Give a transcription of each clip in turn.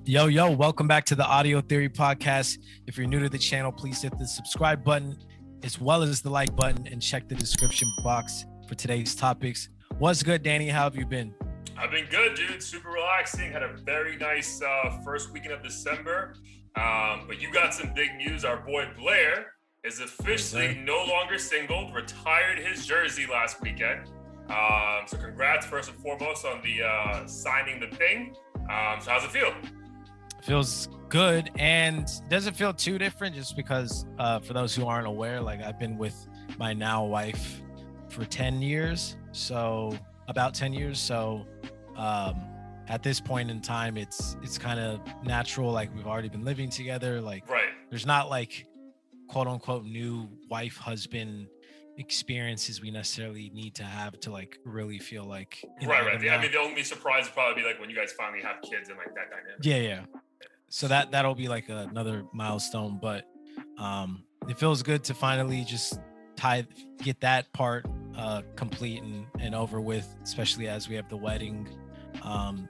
Yo, welcome back to the Audio Theory Podcast. If you're new to the channel, please hit the subscribe button as well as the like button and check the description box for today's topics. What's good, Danny? How have you been? I've been good, dude. Super relaxing. Had a very nice first weekend of December. But you got some big news. Our boy Blair is officially no longer single, retired his jersey last weekend. So congrats first and foremost on the signing the thing. So how's it feel? Feels good and doesn't feel too different just because for those who aren't aware, like I've been with my now wife for 10 years. So about 10 years. So at this point in time, it's kind of natural. Like we've already been living together. Like There's not like quote unquote new wife husband experiences we necessarily need to have to like really feel like right. I mean, the only surprise would probably be like when you guget kids and like that dynamic. Yeah. So that'll be like another milestone, but it feels good to finally just get that part complete and over with, especially as we have the wedding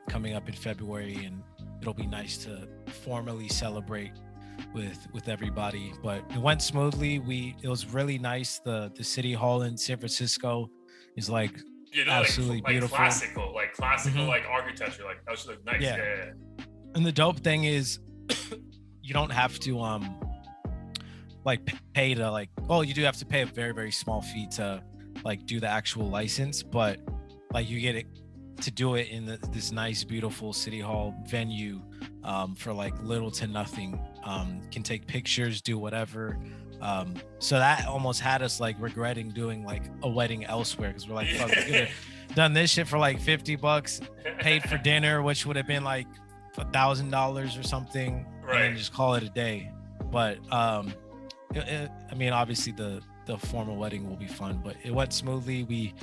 coming up in February, and it'll be nice to formally celebrate with everybody. But it went smoothly. It was really nice. The city hall in San Francisco is like absolutely beautiful, classical like architecture. Like that was like nice. Yeah. And the dope thing is you don't have to pay to like, well, you do have to pay a very, very small fee to like do the actual license, but like you get it to do it in this nice, beautiful city hall venue for like little to nothing. Can take pictures, do whatever. So that almost had us like regretting doing like a wedding elsewhere, because we're like, fuck, we could have done this shit for like $50, paid for dinner, which would have been like $1,000 or something, and then just call it a day. But I mean, obviously the formal wedding will be fun, but it went smoothly. We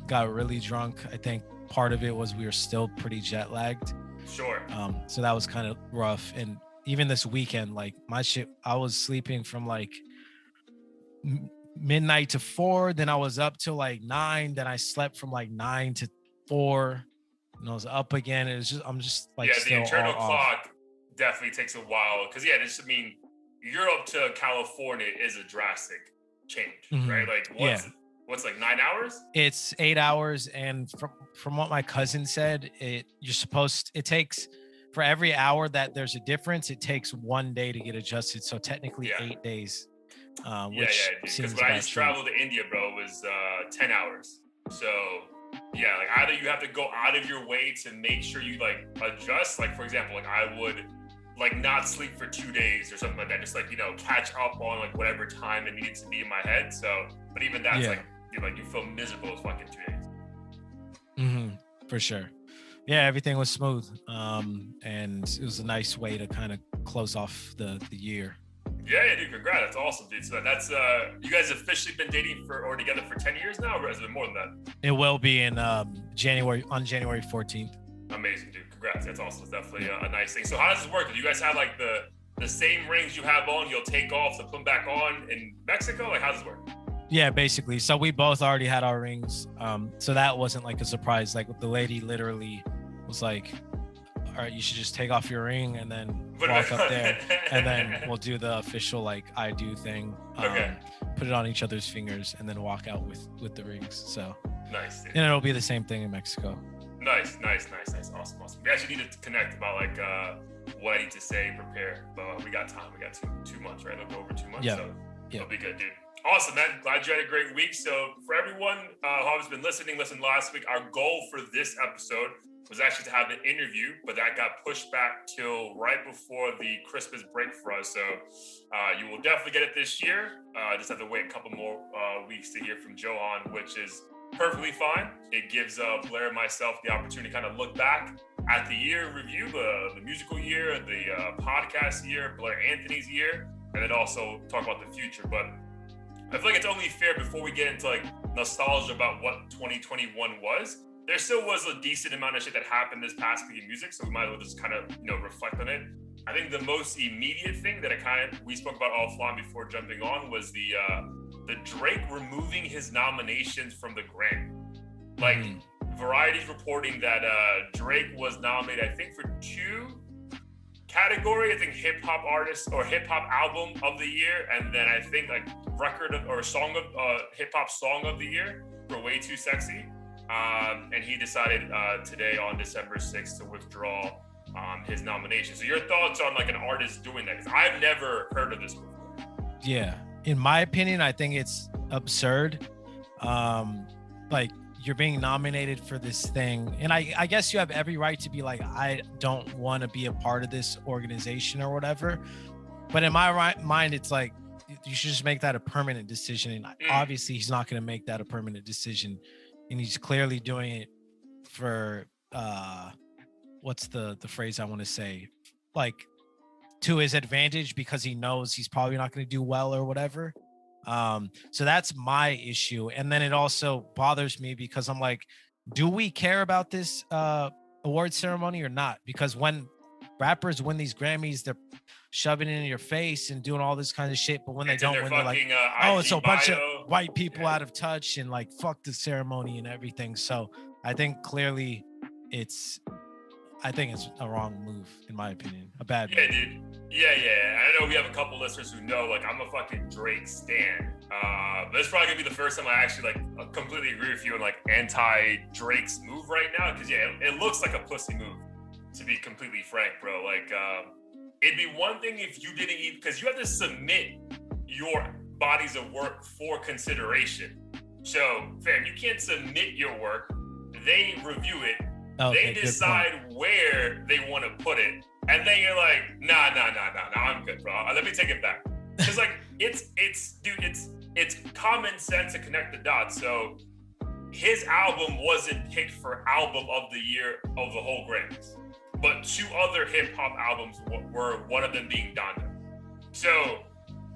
got really drunk. I think part of it was we were still pretty jet lagged. Sure. So that was kind of rough. And even this weekend, like my shit, I was sleeping from like midnight to 4, then I was up till like 9, then I slept from like 9 to 4. And I was up again. It was just, I'm just like, the internal clock definitely takes a while. Cause Europe to California is a drastic change, right? Like what's like 9 hours? It's 8 hours. And from what my cousin said, it takes for every hour that there's a difference, it takes 1 day to get adjusted. So technically 8 days. Because when I just traveled to India, bro, it was 10 hours. So yeah, like either you have to go out of your way to make sure you like adjust. Like for example, like I would like not sleep for 2 days or something like that, just like, catch up on like whatever time it needed to be in my head. So, but even that's you feel miserable as fucking 2 days. For sure. Yeah, everything was smooth. And it was a nice way to kind of close off the year. Yeah, dude, congrats. That's awesome, dude. So that's you guys officially been dating or together for 10 years now, or has it been more than that? It will be in January 14th. Amazing, dude. Congrats. That's awesome. It's definitely a nice thing. So how does this work? Do you guys have like the same rings you have on, you'll take off to put them back on in Mexico? Like how does this work? Yeah, basically. So we both already had our rings. So that wasn't like a surprise. Like the lady literally was like, all right, you should just take off your ring and then walk up there, and then we'll do the official like I do thing. Put it on each other's fingers and then walk out with the rings. So nice, dude. And it'll be the same thing in Mexico. Nice. Awesome. We actually need to connect about like what I need to say, prepare. But we got time. We got 2 months, right? It'll go over 2 months. Yeah. So it'll be good, dude. Awesome, man. Glad you had a great week. So for everyone who has been listening last week, our goal for this episode was actually to have an interview, but that got pushed back till right before the Christmas break for us. So you will definitely get it this year. Just have to wait a couple more weeks to hear from Johan, which is perfectly fine. It gives Blair and myself the opportunity to kind of look back at the year in review, the musical year, the podcast year, Blair Anthony's year, and then also talk about the future. But I feel like it's only fair before we get into like nostalgia about what 2021 was. There still was a decent amount of shit that happened this past week in music, so we might as well just kind of, reflect on it. I think the most immediate thing that we spoke about offline before jumping on was the Drake removing his nominations from the Grammy. Like, Variety's reporting that Drake was nominated, I think, for 2 category, I think hip hop artist or hip hop album of the year, and then I think like record or song of hip hop song of the year for Way Too Sexy. And he decided today on December 6th to withdraw his nomination. So your thoughts on like an artist doing that? Because I've never heard of this before. Yeah, in my opinion, I think it's absurd. Like, you're being nominated for this thing, and I guess you have every right to be like, I don't want to be a part of this organization or whatever. But in my mind, it's like, you should just make that a permanent decision. And obviously, he's not going to make that a permanent decision, and he's clearly doing it for what's the phrase I want to say, like, to his advantage, because he knows he's probably not going to do well or whatever. So that's my issue. And then it also bothers me because I'm like, do we care about this award ceremony or not? Because when rappers win these Grammys, they're shoving it in your face and doing all this kind of shit. But when they don't win, they're like, oh, it's a bunch of white people out of touch and like, fuck the ceremony and everything. So I think clearly it's a wrong move, in my opinion. A bad move. Dude. Yeah. I know we have a couple listeners who know, like, I'm a fucking Drake stan. But it's probably gonna be the first time I actually like completely agree with you on like anti-Drake's move right now. Because it looks like a pussy move, to be completely frank, bro. Like, it'd be one thing if you didn't eat, because you have to submit your bodies of work for consideration. So, fam, you can't submit your work. They review it. Okay, they decide where they want to put it, and then you're like, nah, I'm good, bro. Let me take it back. Because like it's common sense to connect the dots. So his album wasn't picked for album of the year of the whole Grammys, but two other hip hop albums were, one of them being Donda. So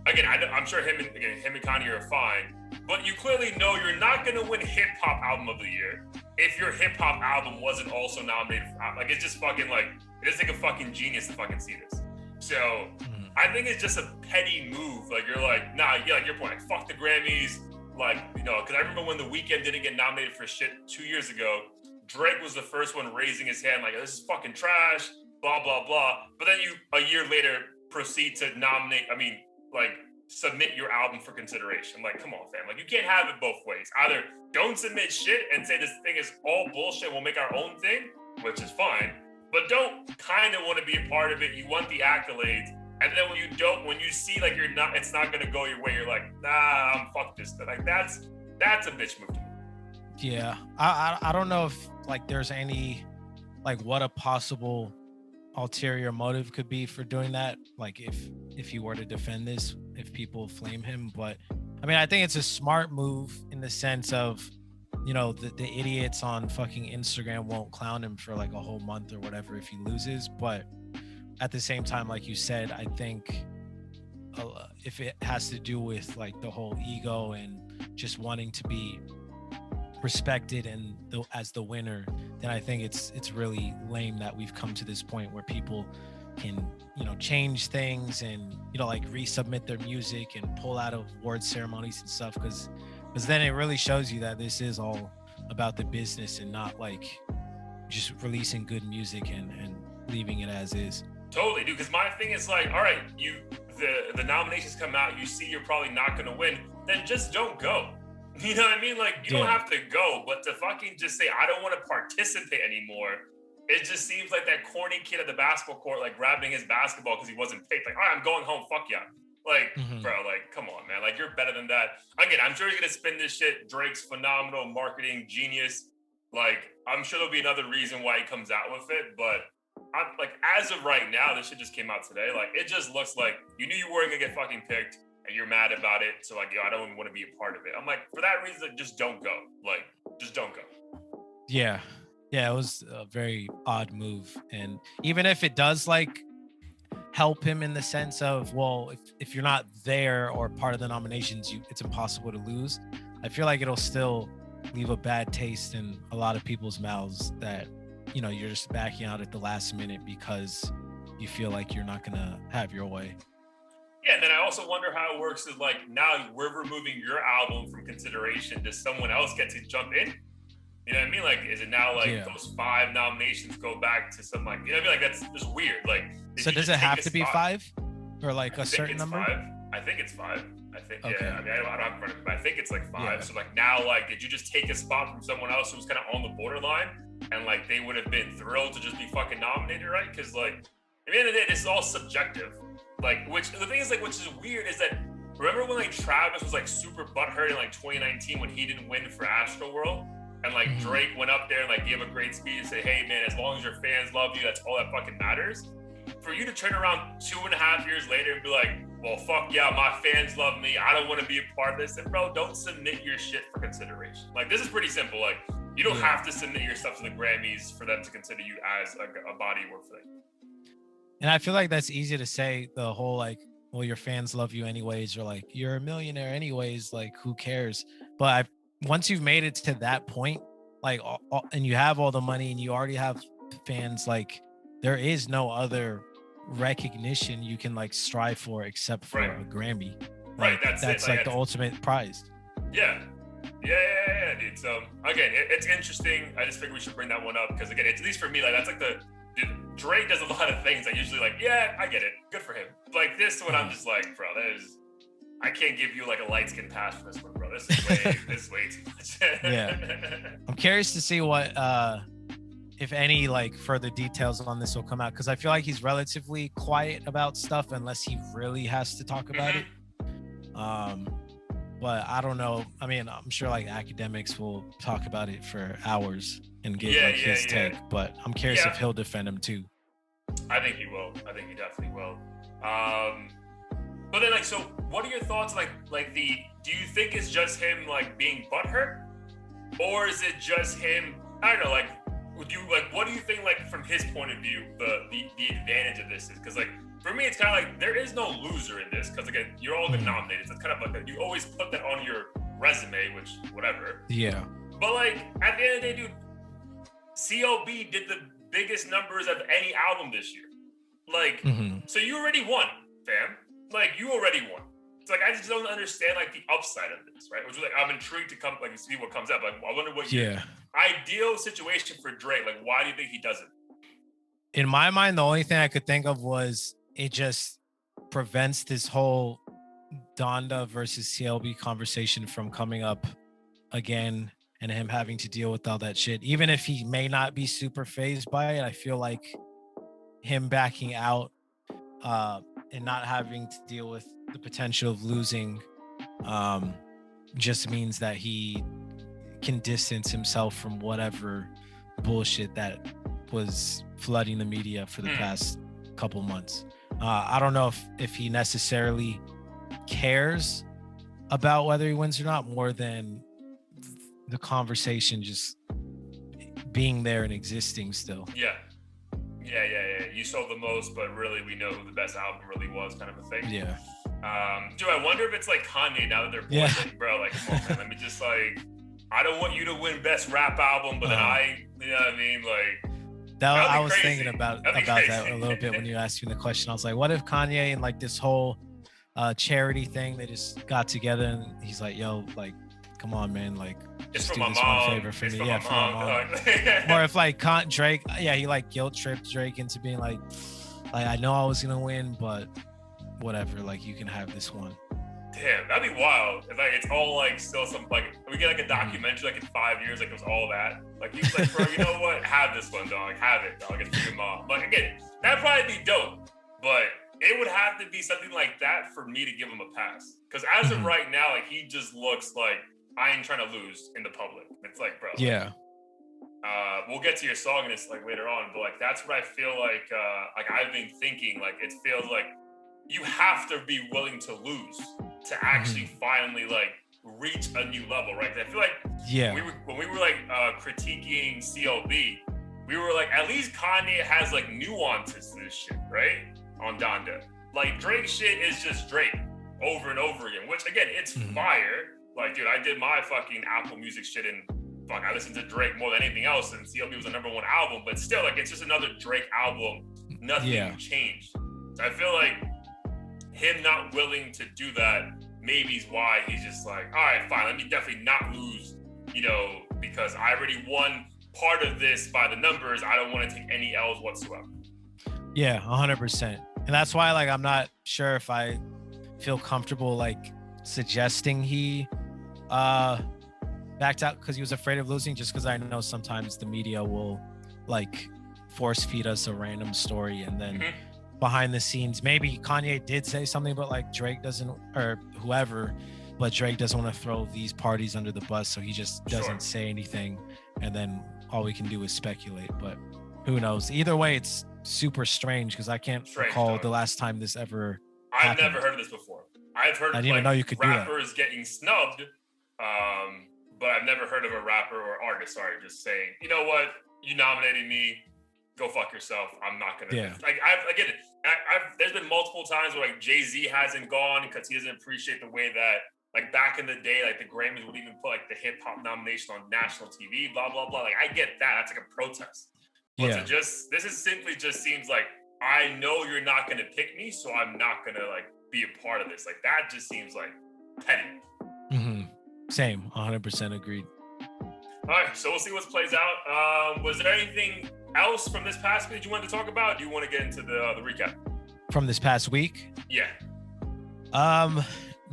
again, I'm sure him and Kanye are fine, but you clearly know you're not gonna win hip hop album of the year if your hip hop album wasn't also nominated for, like, it's just fucking like, it doesn't take a fucking genius to fucking see this. So I think it's just a petty move. Like, you're like, nah, yeah, like your point, like, fuck the Grammys. Like, you know, because I remember when The Weeknd didn't get nominated for shit 2 years ago, Drake was the first one raising his hand, like, this is fucking trash, blah, blah, blah. But then you, a year later, proceed to submit your album for consideration. Like, come on, fam. Like, you can't have it both ways. Either don't submit shit and say this thing is all bullshit, we'll make our own thing, which is fine, but don't kind of want to be a part of it. You want the accolades, and then when you see like it's not gonna go your way, you're like, nah, fuck this. Like, that's a bitch move to me. Yeah, I don't know if like there's any, like, what a possible ulterior motive could be for doing that, like if you were to defend this, if people flame him. But I mean, I think it's a smart move in the sense of, you know, the idiots on fucking Instagram won't clown him for like a whole month or whatever if he loses. But at the same time, like you said, I think if it has to do with like the whole ego and just wanting to be respected and as the winner, then I think it's really lame that we've come to this point where people can, you know, change things and, you know, like resubmit their music and pull out of award ceremonies and stuff, because then it really shows you that this is all about the business and not like just releasing good music and leaving it as is. Totally, dude. Because my thing is like, all right, the nominations come out, you see you're probably not gonna win, then just don't go. You know what I mean? Like, you don't have to go, but to fucking just say, I don't want to participate anymore, it just seems like that corny kid at the basketball court, like grabbing his basketball because he wasn't picked. Like, all right, I'm going home. Fuck yeah. Like, bro, like, come on, man. Like, you're better than that. Again, I'm sure you're going to spin this shit. Drake's phenomenal marketing genius. Like, I'm sure there'll be another reason why he comes out with it. But, as of right now, this shit just came out today. Like, it just looks like you knew you weren't going to get fucking picked and you're mad about it. So, like, yo, I don't even want to be a part of it. I'm like, for that reason, just don't go. Like, just don't go. Yeah. Yeah, it was a very odd move. And even if it does, like, help him in the sense of, well, if you're not there or part of the nominations, it's impossible to lose. I feel like it'll still leave a bad taste in a lot of people's mouths that, you know, you're just backing out at the last minute because you feel like you're not gonna have your way. Yeah, and then I also wonder how it works is like, now we're removing your album from consideration. Does someone else get to jump in? You know what I mean? Like, is it now like those 5 nominations go back to some, like, you know what I mean? Like, that's just weird. Like, so So you does just it take have a to be spot? 5 or like I a think certain it's number? 5. I think it's 5. I think, Okay. yeah. I mean, I don't have it in front of me, but I think it's like 5. Yeah. So like now, like, did you just take a spot from someone else who was kind of on the borderline, and like they would have been thrilled to just be fucking nominated, right? Because like at the end of the day, this is all subjective. Like, which the thing is, like, which is weird is that remember when like Travis was like super butthurt in like 2019 when he didn't win for Astroworld, and like Drake went up there and like gave a great speech and said, "Hey man, as long as your fans love you, that's all that fucking matters." For you to turn around 2.5 years later and be like, well, fuck yeah, my fans love me, I don't want to be a part of this. And bro, don't submit your shit for consideration. Like, this is pretty simple. Like, you don't have to submit your stuff to the Grammys for them to consider you as a body of work for them. And I feel like that's easy to say, the whole like, well, your fans love you anyways, or like you're a millionaire anyways, like who cares? But once you've made it to that point, like and you have all the money and you already have fans, like there is no other recognition you can like strive for except for a Grammy. Like, that's like the ultimate prize. Yeah, dude. So again, it's interesting. I just figured we should bring that one up because again, it's, at least for me, like that's like Drake does a lot of things I usually like, yeah, I get it, good for him. Like this one, I'm just like, bro, I can't give you like a light skin pass for this one, bro. This is way too much. Yeah, I'm curious to see what if any like further details on this will come out, because I feel like he's relatively quiet about stuff unless he really has to talk about it. But I don't know. I mean, I'm sure like academics will talk about it for hours and give his take, but I'm curious if he'll defend him too. I think he will. I think he definitely will. But then like, so what are your thoughts do you think it's just him like being butthurt, or is it just him, I don't know, like, what do you think, like, from his point of view, the advantage of this is? Because, like, for me, it's kind of like there is no loser in this. Because, again, you're all getting nominated. So it's kind of like you always put that on your resume, which, whatever. Yeah. But, like, at the end of the day, dude, CLB did the biggest numbers of any album this year. Like, so you already won, fam. Like, you already won. It's like, I just don't understand, like, the upside of this, right? Which is like, I'm intrigued to see what comes up. Like, I wonder what your ideal situation for Drake, like, why do you think he doesn't? In my mind, the only thing I could think of was it just prevents this whole Donda versus CLB conversation from coming up again and him having to deal with all that shit. Even if he may not be super fazed by it, I feel like him backing out and not having to deal with the potential of losing just means that he can distance himself from whatever bullshit that was flooding the media for the past couple months. I don't know if he necessarily cares about whether he wins or not, more than the conversation just being there and existing still. Yeah. You sold the most, but really we know who the best album really was, kind of a thing. Yeah. Dude, I wonder if it's like Kanye now that they're bullshitting, bro. Like, come on, man, let me just like, I don't want you to win best rap album, but then you know what I mean? Like, I was crazy. thinking about that a little bit when you asked me the question. I was like, what if Kanye and like this whole charity thing, they just got together and he's like, yo, like, come on, man, like, just do this one favor for me. Yeah, for my mom. Or if like Drake, he like guilt tripped Drake into being like I know I was gonna win, but whatever, like you can have this one. Damn, that'd be wild. It's like, it's all like still some, like, we get like a documentary like in 5 years, like it was all that. Like he's like, bro, you know what? Have this one, dog. Have it, dog. It's for your mom. Like, again, that'd probably be dope, but it would have to be something like that for me to give him a pass. Because as of right now, like, he just looks like I ain't trying to lose in the public. It's like, bro. Yeah. We'll get to your song and it's like later on, but like that's what I feel like I've been thinking. Like, it feels like you have to be willing to lose to actually finally like reach a new level, right? I feel like when we were like critiquing CLB, we were like, at least Kanye has like nuances to this shit, right? On Donda. Like, Drake shit is just Drake over and over again, which again, it's fire. Like, dude, I did my fucking Apple Music shit and I listened to Drake more than anything else, and CLB was the #1 album, but still, like, it's just another Drake album. Nothing changed. So I feel like him not willing to do that maybe is why he's just like, all right, fine, let me definitely not lose, you know, because I already won part of this by the numbers. I don't want to take any L's whatsoever. Yeah, 100%. And that's why like I'm not sure if I feel comfortable like suggesting he uh backed out because he was afraid of losing, just because I know sometimes the media will like force feed us a random story and then Mhm. behind the scenes maybe Kanye did say something, but like Drake doesn't, or whoever, but Drake doesn't want to throw these parties under the bus, so he just Sure. doesn't say anything, and then all we can do is speculate. But who knows? Either way, it's super strange because I can't Strange, recall dog. the last time this ever I've never happened. heard of this before. I've heard I of didn't even like know you could do that. rappers getting snubbed, but I've never heard of a rapper or artist, sorry, just saying, you know what, you nominated me, go fuck yourself. I'm not gonna. Yeah. Like I get it. There's been multiple times where like Jay-Z hasn't gone because he doesn't appreciate the way that like back in the day, like the Grammys would even put like the hip hop nomination on national TV, blah blah blah. Like I get that. That's like a protest. But Yeah. to just this is simply just seems like I know you're not gonna pick me, so I'm not gonna like be a part of this. Like that just seems like petty. Hmm. Same. 100% agreed. All right, so we'll see what plays out. Was there anything else from this past week you wanted to talk about? Do you want to get into the recap? From this past week, Yeah.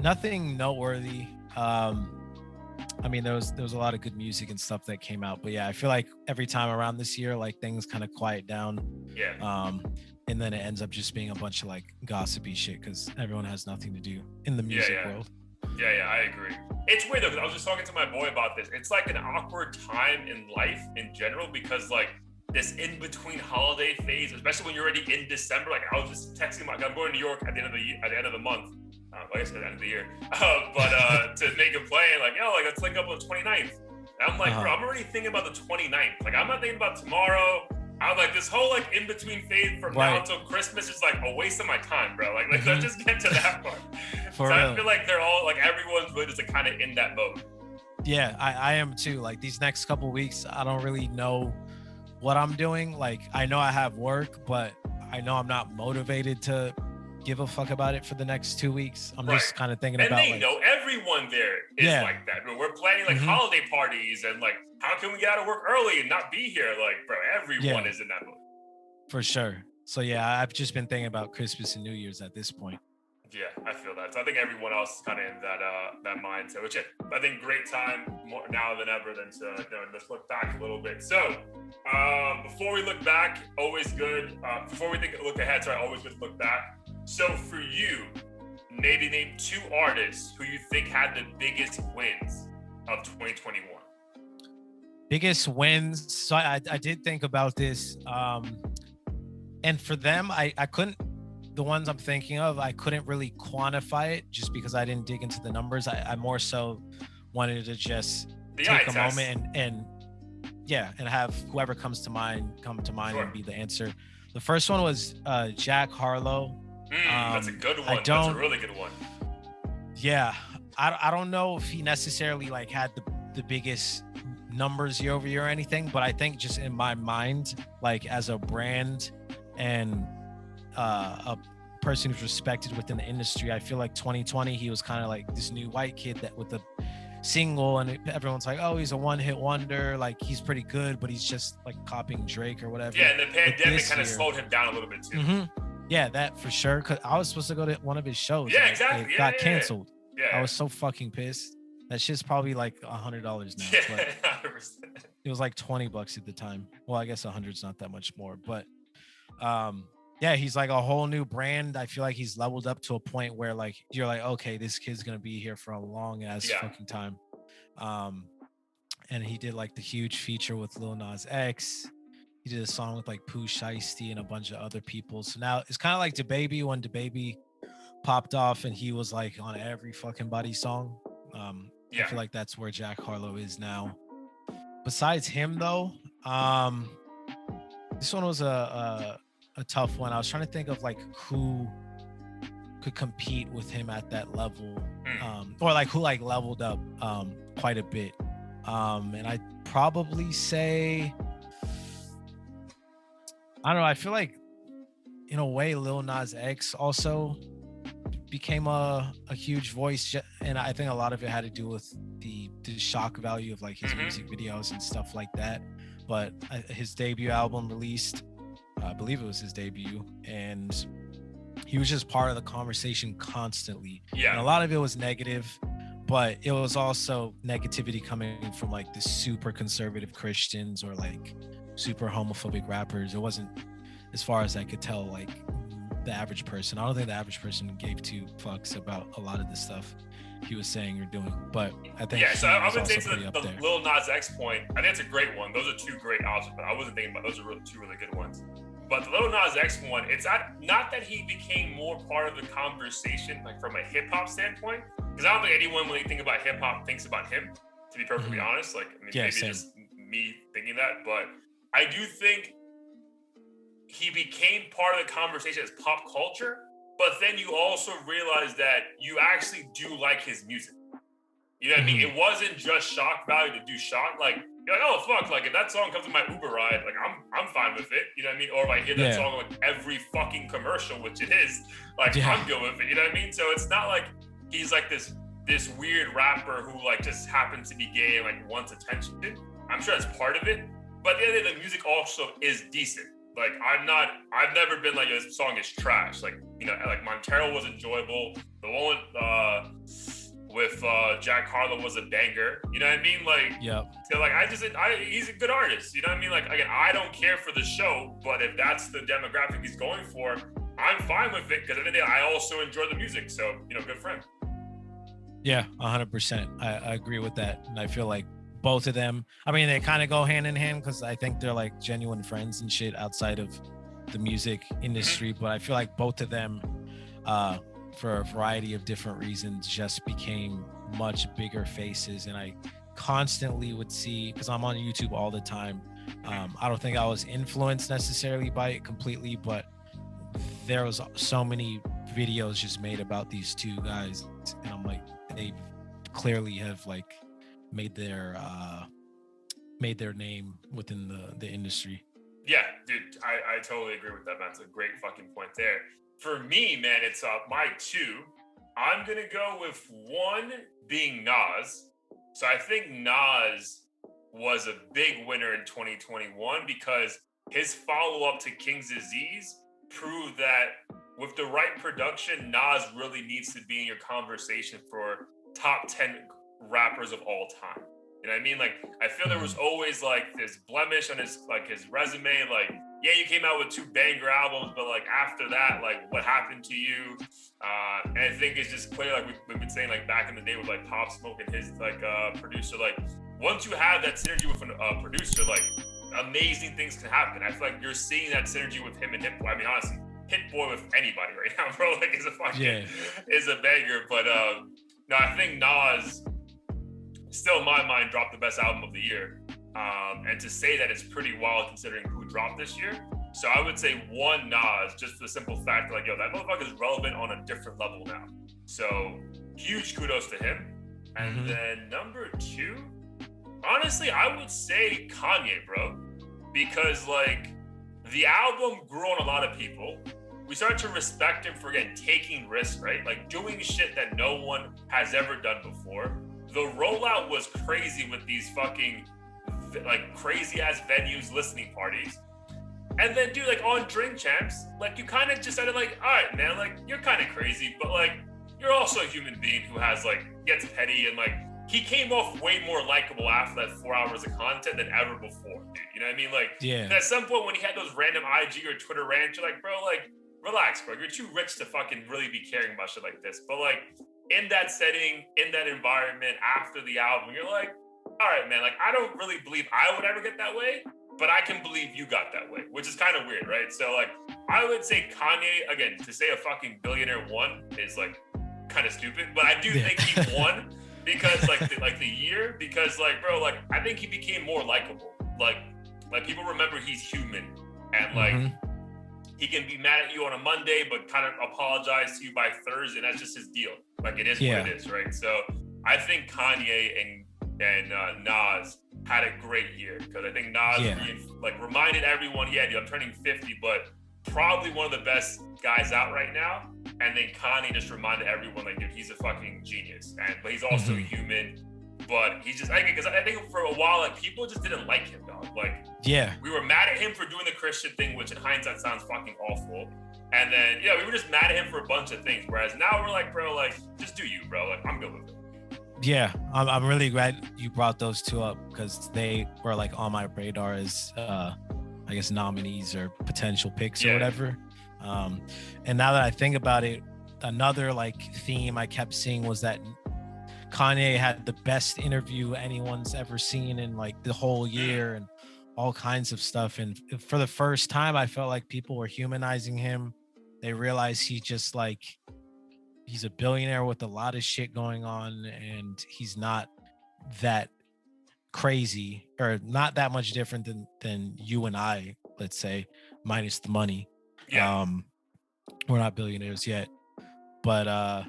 nothing noteworthy. I mean, there was a lot of good music and stuff that came out, but yeah, I feel like every time around this year, like things kind of quiet down. Yeah. And then it ends up just being a bunch of like gossipy shit because everyone has nothing to do in the music world. Yeah, I agree. It's weird though, because I was just talking to my boy about this. It's like an awkward time in life in general because like this in between holiday phase, especially when you're already in December. Like I was just texting I'm going to New York at the end of the year, at the end of the month. I guess at the end of the year, to make a plan, like, yo, like let's link up on the 29th. And I'm like, bro, I'm already thinking about the 29th. Like I'm not thinking about tomorrow. I'm like, this whole like in between phase from now until Christmas is like a waste of my time, bro. Like let's just get to that part. For so real. I feel like they're all like everyone's really just like, kind of in that mode. Yeah, I am too. Like these next couple weeks, I don't really know what I'm doing. Like I know I have work, but I know I'm not motivated to give a fuck about it for the next 2 weeks. I'm just kind of thinking about. And they know everyone there is like that. We're planning like holiday parties and like, how can we get out of work early and not be here? Like, bro, everyone is in that mode. For sure. So yeah, I've just been thinking about Christmas and New Year's at this point. Yeah, I feel that. So I think everyone else is kind of in that mindset, which I think great time more now than ever than to let's look back a little bit. So before we look back, always good. Before we look ahead, sorry, always good to look back. So for you, maybe name 2 artists who you think had the biggest wins of 2021. Biggest wins. So I did think about this. And for them, I couldn't, the ones I'm thinking of, I couldn't really quantify it just because I didn't dig into the numbers. I more so wanted to just take a moment and have whoever comes to mind come to mind and be the answer. The first one was Jack Harlow. That's a good one. That's a really good one. Yeah, I don't know if he necessarily like had the biggest numbers year over year or anything, but I think just in my mind, like as a brand and a person who's respected within the industry, I feel like 2020 he was kind of like this new white kid that with the single, and everyone's like, oh, he's a one-hit wonder, like he's pretty good, but he's just like copying Drake or whatever. Yeah, and the pandemic kind of slowed him down a little bit too. Yeah, that for sure. Cause I was supposed to go to one of his shows. Yeah, exactly. It got canceled. Yeah, I was so fucking pissed. That shit's probably like $100 now. Yeah, but 100%. it was like $20 at the time. Well, I guess 100's not that much more, but yeah, he's like a whole new brand. I feel like he's leveled up to a point where like you're like, okay, this kid's gonna be here for a long ass fucking time. And he did like the huge feature with Lil Nas X. He did a song with like Pooh Shiesty and a bunch of other people. So now it's kind of like DaBaby when DaBaby popped off and he was like on every fucking Buddy song. I feel like that's where Jack Harlow is now. Besides him though, this one was a tough one. I was trying to think of like who could compete with him at that level, or like who like leveled up quite a bit. And I'd probably say, I don't know, I feel like in a way Lil Nas X also became a huge voice, and I think a lot of it had to do with the shock value of like his music videos and stuff like that. But his debut album released I believe it was his debut, and he was just part of the conversation constantly. Yeah. And a lot of it was negative, but it was also negativity coming from like the super conservative Christians or like super homophobic rappers. It wasn't, as far as I could tell, like the average person. I don't think the average person gave two fucks about a lot of the stuff he was saying or doing. But I think so I would say also to the Lil Nas X point, I think it's a great one. Those are two great albums, but I wasn't thinking about those are two really good ones. But the Lil Nas X one, it's not that he became more part of the conversation, like from a hip hop standpoint, because I don't think anyone, when they think about hip hop, thinks about him. To be perfectly honest, like, I mean, maybe same. just me thinking that, but I do think he became part of the conversation as pop culture. But then you also realize that you actually do like his music. You know what I mean? It wasn't just shock value to do shock. Like, you're like, oh fuck, like if that song comes in my Uber ride, like I'm fine with it. You know what I mean? Or if I hear that song on like every fucking commercial, which it is, like I'm good with it. You know what I mean? So it's not like he's like this weird rapper who like just happens to be gay and like wants attention. I'm sure that's part of it. But at the end of the day, the music also is decent. Like I've never been like, this song is trash. Like, you know, like Montero was enjoyable. The one with Jack Harlow was a banger. You know what I mean? Like, so like he's a good artist. You know what I mean? Like, again, I don't care for the show, but if that's the demographic he's going for, I'm fine with it, because at the end of the day, I also enjoy the music. So, you know, good for him. Yeah, 100%. I agree with that. And I feel like both of them, I mean, they kind of go hand in hand, because I think they're like genuine friends and shit outside of the music industry. But I feel like both of them, for a variety of different reasons, just became much bigger faces. And I constantly would see, because I'm on YouTube all the time, I don't think I was influenced necessarily by it completely, but there was so many videos just made about these two guys, and I'm like, they clearly have like made their name within the industry. Yeah, dude, I totally agree with that, man. It's a great fucking point there. For me, man, it's my two. I'm gonna go with one being Nas. So I think Nas was a big winner in 2021 because his follow-up to King's Disease proved that with the right production, Nas really needs to be in your conversation for top 10 rappers of all time. You know what I mean? Like, I feel there was always like this blemish on his resume. Like, yeah, you came out with 2 banger albums, but like after that, like what happened to you? And I think it's just clear, like we've been saying, like back in the day with like Pop Smoke and his like producer, like once you have that synergy with a producer, like amazing things can happen. I feel like you're seeing that synergy with him and Hit Boy. I mean, honestly, Hit Boy with anybody right now, bro, like is a banger. But no, I think Nas, still in my mind, dropped the best album of the year. And to say that, it's pretty wild considering who dropped this year. So I would say one, Nas, just for the simple fact, like, yo, that motherfucker is relevant on a different level now. So huge kudos to him. And then number 2, honestly, I would say Kanye, bro, because like the album grew on a lot of people. We started to respect him for, again, taking risks, right? Like doing shit that no one has ever done before. The rollout was crazy with these fucking like crazy ass venues, listening parties. And then, dude, like on Drink Champs, like you kind of just started like, all right, man, like you're kind of crazy, but like you're also a human being who has like gets petty, and like he came off way more likable after that 4 hours of content than ever before, dude. You know what I mean? Like, at some point when he had those random IG or Twitter rants, you're like, bro, like relax, bro. You're too rich to fucking really be caring about shit like this. But like in that setting, in that environment, after the album, you're like, all right, man, like I don't really believe I would ever get that way, but I can believe you got that way, which is kind of weird, right? So like, I would say Kanye, again, to say a fucking billionaire won is like kind of stupid, but I do think he won because like the year, because like, bro, like I think he became more likable. Like people remember he's human, and like he can be mad at you on a Monday, but kind of apologize to you by Thursday, and that's just his deal. Like it is what it is, right? So I think Kanye and Nas had a great year, because I think Nas reminded everyone, I'm turning 50, but probably one of the best guys out right now. And then Kanye just reminded everyone, like, dude, he's a fucking genius, but he's also human. But he just, because I think for a while, like, people just didn't like him, dog. Like, Yeah. we were mad at him for doing the Christian thing, which in hindsight sounds fucking awful. And then, yeah, we were just mad at him for a bunch of things. Whereas now we're like, bro, like, just do you, bro. Like, I'm good with it. Yeah, I'm really glad you brought those two up because they were like on my radar as I guess nominees or potential picks or whatever. And now that I think about it, another like theme I kept seeing was that Kanye had the best interview anyone's ever seen in like the whole year and all kinds of stuff. And for the first time, I felt like people were humanizing him. They realized he's a billionaire with a lot of shit going on, and he's not that crazy or not that much different than you and I, let's say, minus the money. Yeah. We're not billionaires yet, but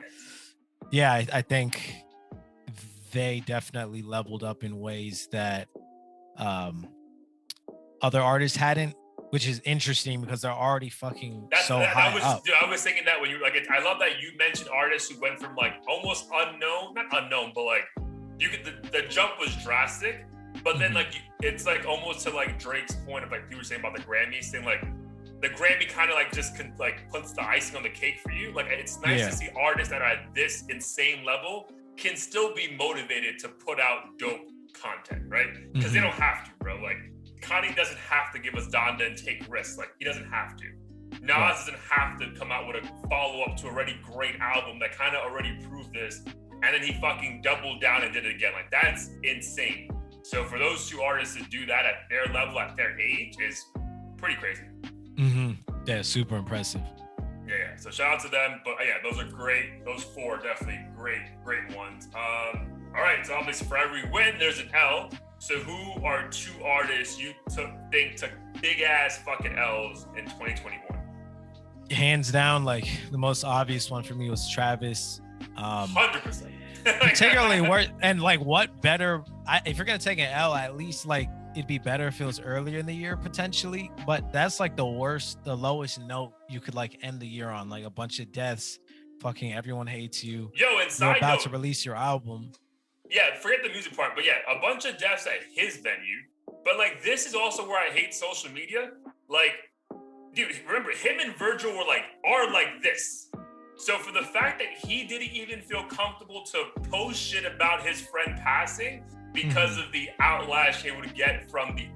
yeah, I think they definitely leveled up in ways that other artists hadn't, which is interesting because they're already fucking high up. Dude, I was thinking that when you like it, I love that you mentioned artists who went from like almost unknown, not unknown, but like you could the jump was drastic, but then like it's like almost to like Drake's point of like you were saying about the Grammys thing, like the Grammy kind of like just like puts the icing on the cake for you. Like it's nice to see artists that are at this insane level can still be motivated to put out dope content, right? Because they don't have to, bro. Like Kanye doesn't have to give us Donda and take risks. Like he doesn't have to. Nas doesn't have to come out with a follow-up to a already great album that kind of already proved this, and then he fucking doubled down and did it again. Like that's insane. So for those two artists to do that at their level, at their age, is pretty crazy. Yeah, super impressive. Yeah. So shout out to them. But yeah, those are great. Those four are definitely great ones. All right. So obviously for every win, there's an L. So who are two artists you think took big ass fucking L's in 2021? Hands down, like the most obvious one for me was Travis. 100%. Particularly worth, and like what better? If you're gonna take an L, at least like it'd be better if it was earlier in the year potentially. But that's like the lowest note you could like end the year on. Like a bunch of deaths, fucking everyone hates you. Yo, and you're about to release your album. Yeah, forget the music part, but yeah, a bunch of deaths at his venue. But like, this is also where I hate social media. Like, dude, remember him and Virgil are like this. So for the fact that he didn't even feel comfortable to post shit about his friend passing because of the outlash he would get from the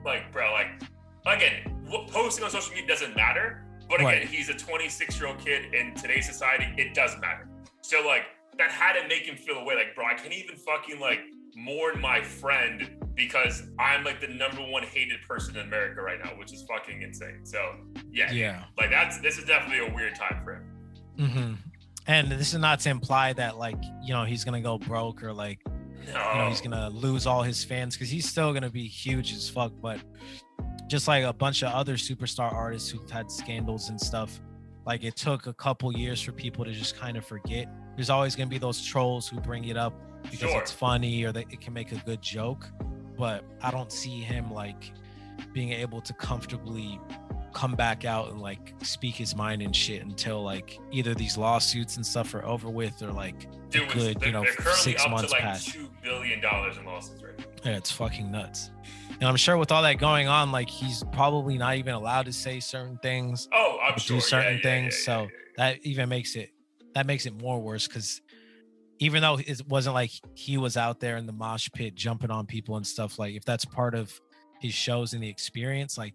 again, posting on social media doesn't matter. But again, he's a 26-year-old kid in today's society. It does matter. So like, that had to make him feel away. Like, bro, I can't even fucking like mourn my friend because I'm like the number one hated person in America right now, which is fucking insane. So yeah. Like this is definitely a weird time for him. And this is not to imply that like, you know, he's gonna go broke or like, you know, he's gonna lose all his fans, because he's still gonna be huge as fuck. But just like a bunch of other superstar artists who've had scandals and stuff, like it took a couple years for people to just kind of forget. There's always going to be those trolls who bring it up because it's funny or it can make a good joke. But I don't see him like being able to comfortably come back out and like speak his mind and shit until like either these lawsuits and stuff are over with or like they're 6 months to like past. $2 billion in lawsuits right now. Yeah, it's fucking nuts. And I'm sure with all that going on, like he's probably not even allowed to say certain things. Oh, I'm sure. Do certain things. So that even makes it more worse, because even though it wasn't like he was out there in the mosh pit jumping on people and stuff, like if that's part of his shows and the experience, like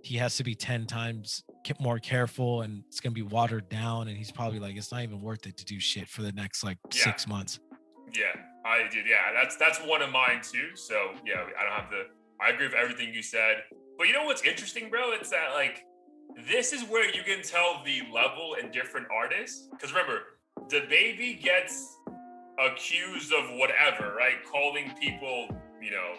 he has to be 10 times more careful, and it's going to be watered down. And he's probably like, it's not even worth it to do shit for the next 6 months. Yeah, I did. Yeah, that's one of mine too. So yeah, I agree with everything you said. But you know what's interesting, bro? It's that like, this is where you can tell the level in different artists. Because remember, DaBaby gets accused of whatever, right? Calling people, you know,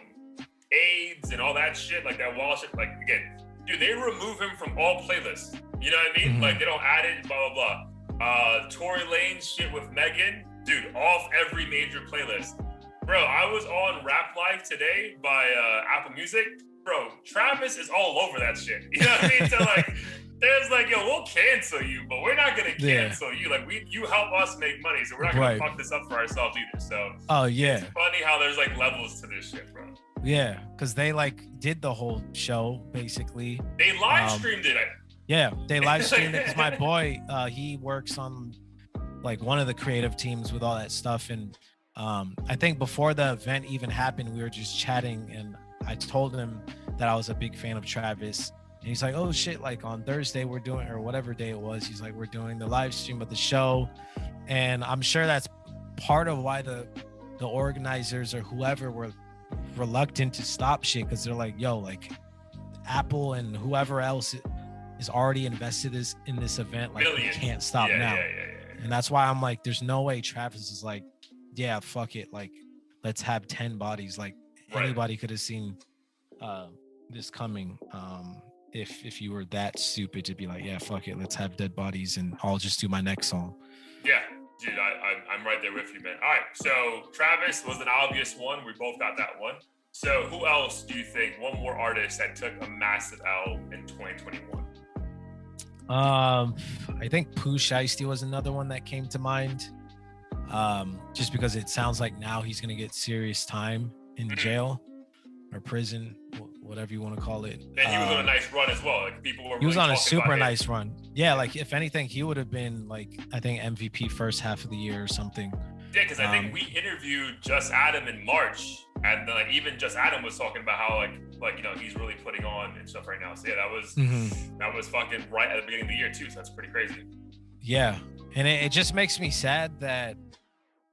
AIDS and all that shit, like that wall shit. Like, again, dude, they remove him from all playlists. You know what I mean? Like, they don't add it, blah, blah, blah. Tory Lanez shit with Megan, dude, off every major playlist. Bro, I was on Rap Life today by Apple Music. bro, Travis is all over that shit. You know what I mean? So like, there's like, yo, we'll cancel you, but we're not gonna cancel you. Like, you help us make money, so we're not gonna fuck this up for ourselves either. So it's funny how there's like levels to this shit, bro. Yeah, because they like did the whole show basically. They live streamed it. Yeah, they live streamed it because my boy, he works on like one of the creative teams with all that stuff, and I think before the event even happened, we were just chatting, and I told him that I was a big fan of Travis. And he's like, oh shit, like on Thursday we're doing, or whatever day it was, he's like, we're doing the live stream of the show. And I'm sure that's part of why the organizers or whoever were reluctant to stop shit, because they're like, yo, like Apple and whoever else is already invested in this event, like we can't stop now. And that's why I'm like, there's no way Travis is like, yeah, fuck it, like let's have 10 bodies. Like anybody could have seen this coming. If you were that stupid to be like, yeah, fuck it, let's have dead bodies and I'll just do my next song. Yeah, dude, I'm right there with you, man. All right, so Travis was an obvious one. We both got that one. So who else do you think, one more artist that took a massive L in 2021? I think Pooh Shiesty was another one that came to mind. Just because it sounds like now he's gonna get serious time in jail or prison, whatever you want to call it. And he was on a nice run as well. Like people were really, he was on a super nice run. Yeah, like if anything, he would have been like, I think MVP first half of the year or something. Yeah, because I think we interviewed Just Adam in March, and then like even Just Adam was talking about how like you know he's really putting on and stuff right now. So yeah, that was fucking right at the beginning of the year too. So that's pretty crazy. Yeah, and it just makes me sad that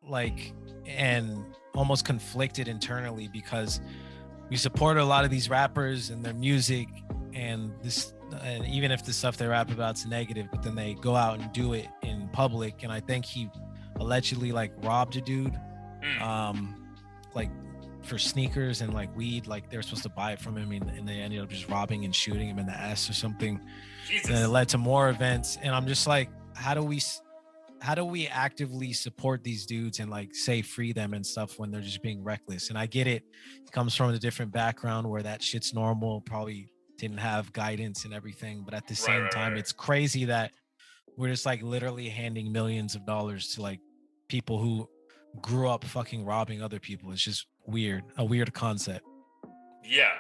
like, and almost conflicted internally, because we support a lot of these rappers and their music and this, and even if the stuff they rap about's negative, but then they go out and do it in public. And I think he allegedly like robbed a dude, like for sneakers and like weed, like they were supposed to buy it from him, and they ended up just robbing and shooting him in the ass or something. Jesus. And it led to more events. And I'm just like, how do we actively support these dudes and like say free them and stuff when they're just being reckless? And I get it comes from a different background where that shit's normal, probably didn't have guidance and everything, but at the same time it's crazy that we're just like literally handing millions of dollars to like people who grew up fucking robbing other people. It's just a weird concept. Yeah.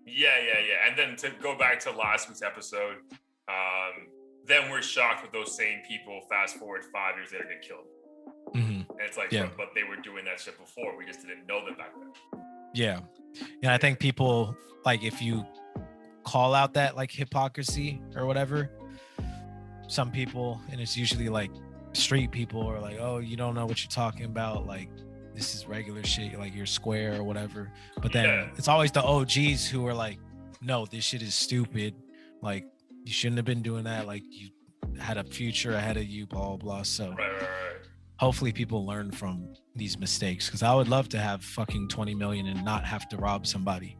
And then to go back to last week's episode, then we're shocked with those same people fast forward 5 years later get killed. And it's like, but they were doing that shit before. We just didn't know them back then. Yeah. And I think people, like, if you call out that like hypocrisy or whatever, some people, and it's usually like street people, are like, oh, you don't know what you're talking about, like this is regular shit, like you're square or whatever. But then it's always the OGs who are like, no, this shit is stupid, like you shouldn't have been doing that, like you had a future ahead of you, blah blah. So hopefully people learn from these mistakes, because I would love to have fucking 20 million and not have to rob somebody.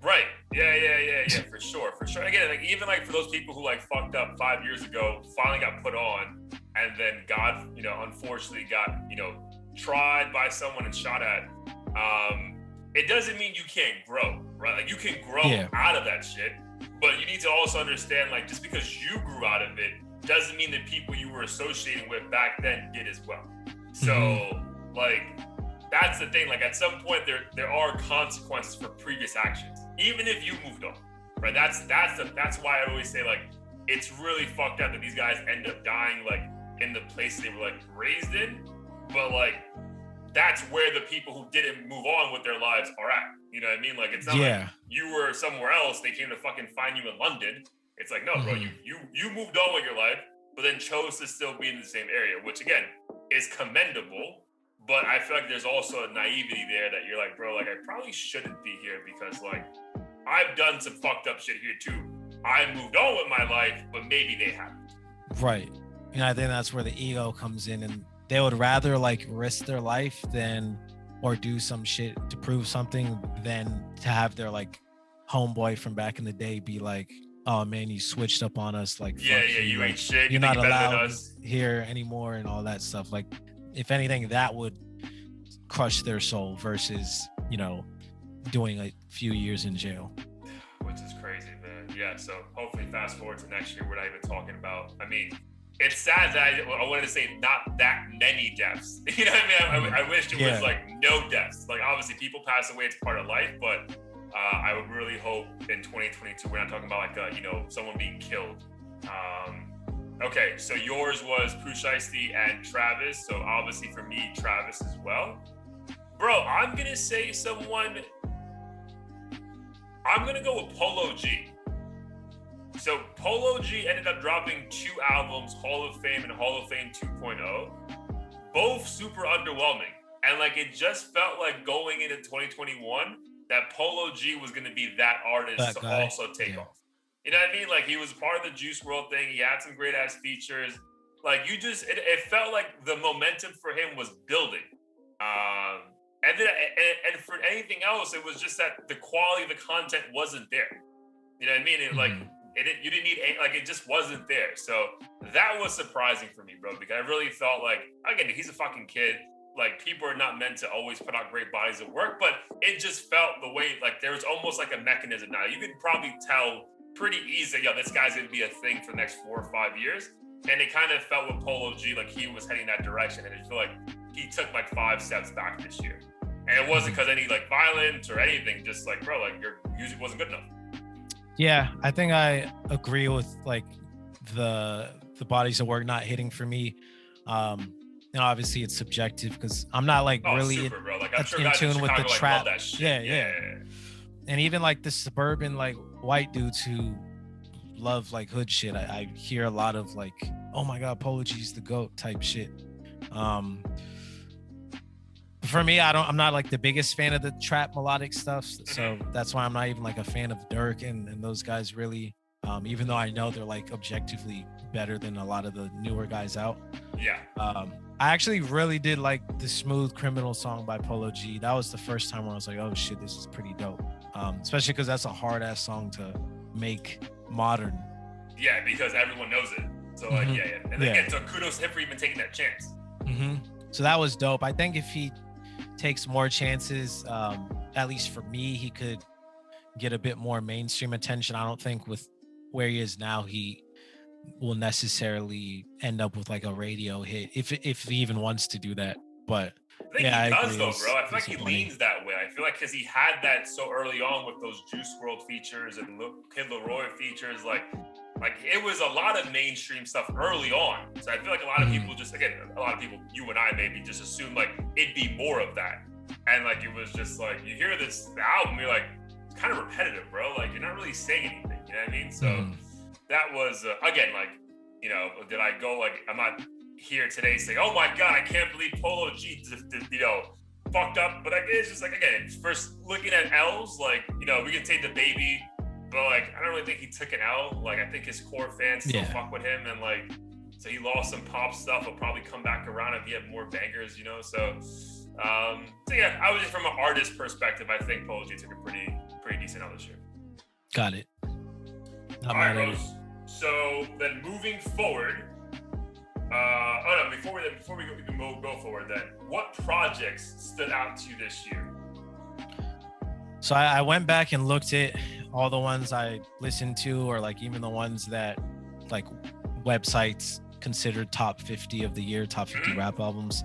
Right. Yeah, for sure. Again, like even like for those people who like fucked up 5 years ago, finally got put on, and then God, you know, unfortunately got, you know, tried by someone and shot at. It doesn't mean you can't grow, right? Like you can grow out of that shit, but you need to also understand, like, just because you grew out of it doesn't mean that people you were associating with back then did as well. So like that's the thing. Like at some point there are consequences for previous actions, even if you moved on, right? That's why I always say, like, it's really fucked up that these guys end up dying like in the place they were like raised in, but like that's where the people who didn't move on with their lives are at. You know what I mean? Like it's not like you were somewhere else, they came to fucking find you in London. It's like, no, bro, you moved on with your life, but then chose to still be in the same area, which again is commendable. But I feel like there's also a naivety there that you're like, bro, like I probably shouldn't be here because like I've done some fucked up shit here too. I moved on with my life, but maybe they haven't. Right. And I think that's where the ego comes in, and they would rather like risk their life than, or do some shit to prove something, than to have their like homeboy from back in the day be like, oh man, you switched up on us, like you ain't shit, you're not allowed here anymore and all that stuff. Like if anything, that would crush their soul versus, you know, doing a few years in jail. Which is crazy, man. Yeah, so hopefully fast forward to next year, we're not even talking about, I mean, it's sad that I wanted to say not that many deaths. You know what I mean? I wished it was like no deaths. Like obviously people pass away, it's part of life, but I would really hope in 2022, we're not talking about like, someone being killed. Okay, so yours was Pooh Shiesty and Travis. So obviously for me, Travis as well. Bro, I'm going to say I'm going to go with Polo G. So Polo G ended up dropping 2 albums, Hall of Fame and Hall of Fame 2.0, both super underwhelming. And like it just felt like going into 2021 that Polo G was going to be that artist to also take off. You know what I mean? Like he was part of the Juice WRLD thing. He had some great ass features. Like it felt like the momentum for him was building. And for anything else, it was just that the quality of the content wasn't there. You know what I mean? You didn't need it just wasn't there. So that was surprising for me, bro, because I really felt like, again, he's a fucking kid. Like people are not meant to always put out great bodies of work, but it just felt the way, like there was almost like a mechanism now. You could probably tell pretty easily, this guy's gonna be a thing for the next 4 or 5 years. And it kind of felt with Polo G, like he was heading that direction. And I feel like he took like 5 steps back this year. And it wasn't because any like violence or anything, just like, bro, like your music wasn't good enough. Yeah, I think I agree with like the bodies of work not hitting for me. Obviously it's subjective because I'm not like really super, bro. Like, I'm sure in tune with the like, trap. That shit. Yeah. And even like the suburban like white dudes who love like hood shit, I hear a lot of like, oh my god, Polo G's the GOAT type shit. For me, I'm not like the biggest fan of the trap melodic stuff, so that's why I'm not even like a fan of Dirk and those guys really. Even though I know they're like objectively better than a lot of the newer guys out. Yeah. I actually really did like the Smooth Criminal song by Polo G. That was the first time where I was like, oh shit, this is pretty dope. Especially because that's a hard ass song to make modern. Yeah, because everyone knows it. So like, yeah. And again, so kudos to him for even taking that chance. So that was dope. I think if he takes more chances, at least for me, he could get a bit more mainstream attention. I don't think with where he is now, he will necessarily end up with like a radio hit if he even wants to do that. But I think he does though, bro. I feel like he leans that way. I feel like because he had that so early on with those Juice WRLD features and Kid Laroi features, like it was a lot of mainstream stuff early on. So I feel like a lot of people you and I maybe just assume like it'd be more of that. And like it was just like you hear the album, you're like, it's kind of repetitive, bro. Like you're not really saying anything. You know what I mean? So that was again, like, did I go like I'm not here today saying, oh my god, I can't believe Polo G fucked up. But like it's just like, again, first looking at L's, like, we can take the baby, but like I don't really think he took an L. Like I think his core fans still fuck with him, and like so he lost some pop stuff. He'll probably come back around if he had more bangers, So yeah, I was just from an artist perspective, I think Polo G took a pretty decent L this year. Got it. All right, Rose. So then moving forward, before we go forward, then what projects stood out to you this year? So I went back and looked at all the ones I listened to, or like even the ones that like websites considered top 50 of the year, top 50 rap albums.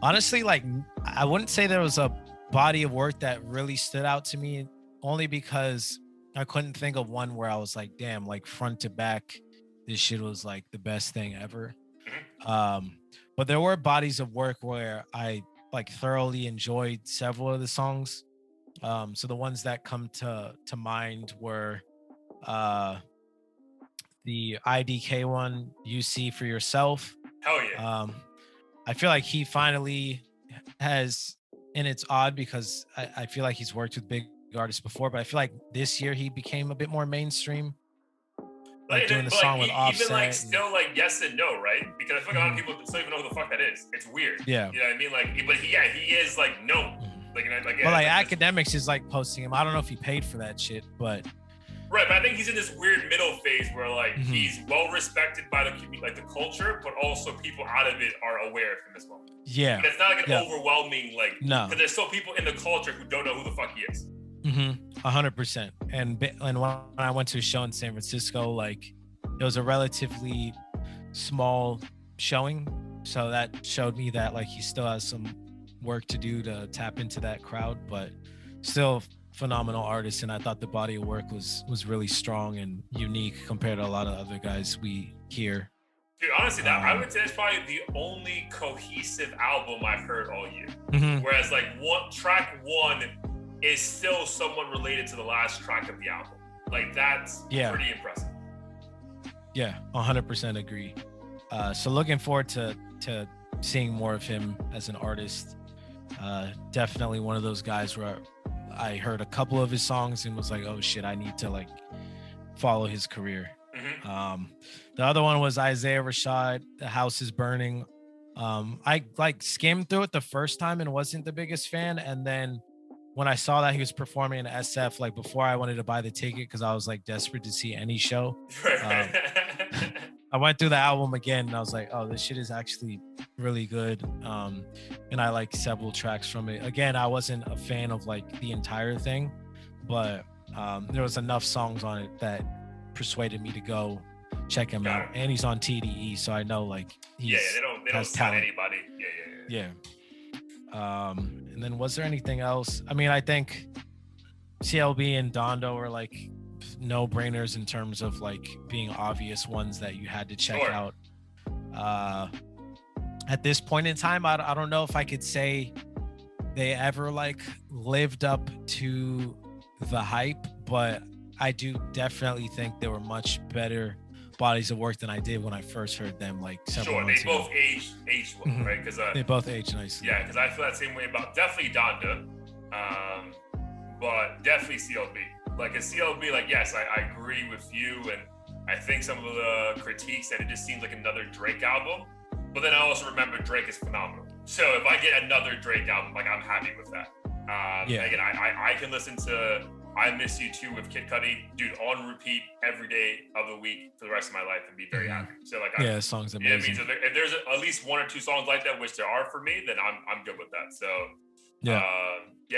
Honestly, like I wouldn't say there was a body of work that really stood out to me, only because I couldn't think of one where I was like, damn, like front to back, this shit was like the best thing ever. But there were bodies of work where I like thoroughly enjoyed several of the songs. So the ones that come to mind were the IDK one, You See For Yourself. Hell yeah. I feel like he finally has, and it's odd because I feel like he's worked with big artists before, but I feel like this year he became a bit more mainstream. Like doing the song with Offset. Even like still like yes and no, right? Because I feel like a lot of people still even know who the fuck that is. It's weird. Yeah. You know what I mean? Like, but he is like no. Well, like Academics is like posting him. I don't know if he paid for that shit, but right. But I think he's in this weird middle phase where like he's well respected by the culture, but also people out of it are aware of him as well. Yeah. But it's not like an overwhelming like. No. Because there's still people in the culture who don't know who the fuck he is. 100%. And when I went to a show in San Francisco, like it was a relatively small showing, so that showed me that like he still has some work to do to tap into that crowd, but still phenomenal artist. And I thought the body of work was really strong and unique compared to a lot of other guys we hear. Dude, honestly, that I would say it's probably the only cohesive album I've heard all year. Mhm. Whereas like track one is still somewhat related to the last track of the album. Like that's pretty impressive. Yeah, 100% agree. So looking forward to seeing more of him as an artist. Definitely one of those guys where I heard a couple of his songs and was like, oh shit, I need to like follow his career. The other one was Isaiah Rashad, The House is Burning. I like skimmed through it the first time and wasn't the biggest fan. And then when I saw that he was performing in SF, like before I wanted to buy the ticket because I was like desperate to see any show. I went through the album again and I was like, oh, this shit is actually really good. And I like several tracks from it. Again, I wasn't a fan of like the entire thing, but there was enough songs on it that persuaded me to go check him out. And he's on TDE, so I know like he's they don't sign anybody. Yeah. And then was there anything else? I mean, I think CLB and Dondo are like no-brainers in terms of like being obvious ones that you had to check out. At this point in time, I don't know if I could say they ever like lived up to the hype, but I do definitely think they were much better bodies of work than I did when I first heard them like several months ago. They both aged well, right? Because they both aged nicely. Yeah, because I feel that same way about definitely Donda, but definitely CLB. Like a CLB, like yes, I agree with you, and I think some of the critiques that it just seems like another Drake album. But then I also remember Drake is phenomenal. So if I get another Drake album, like I'm happy with that. Again, I can listen to I Miss You Too with Kid Cudi, dude, on repeat every day of the week for the rest of my life and be very happy. So like, the song's amazing. It means if there's at least one or two songs like that, which there are for me, then I'm good with that. So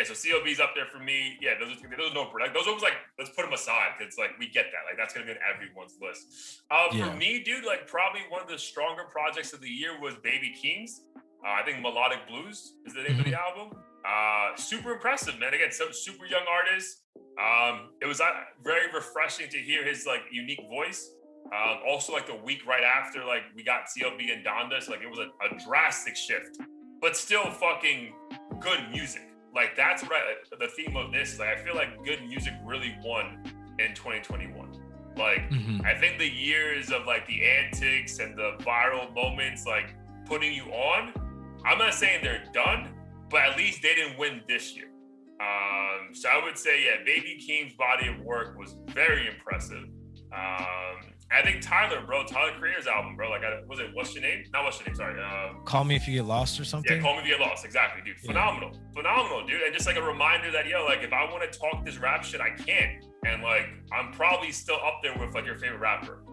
so CLB's up there for me. Yeah, those are no like those are like let's put them aside because like we get that like that's gonna be on everyone's list. For me, dude, like probably one of the stronger projects of the year was Baby Keem's. I think Melodic Blues is the name of the album. Super impressive, man. Again, some super young artist. It was very refreshing to hear his like unique voice. Also, like the week right after, like we got CLB and Donda, so like it was a drastic shift, but still fucking good music. Like that's what the theme of this is. Like I feel like good music really won in 2021. Like I think the years of like the antics and the viral moments, like putting you on. I'm not saying they're done, but at least they didn't win this year. So I would say, Baby Keem's body of work was very impressive. I think Tyler Creator's album, bro. Like, What's Your Name? Not What's Your Name, sorry. Call Me If You Get Lost or something? Yeah, Call Me If You Get Lost, exactly, dude. Phenomenal, dude. And just like a reminder that, like, if I want to talk this rap shit, I can. And like, I'm probably still up there with like your favorite rapper.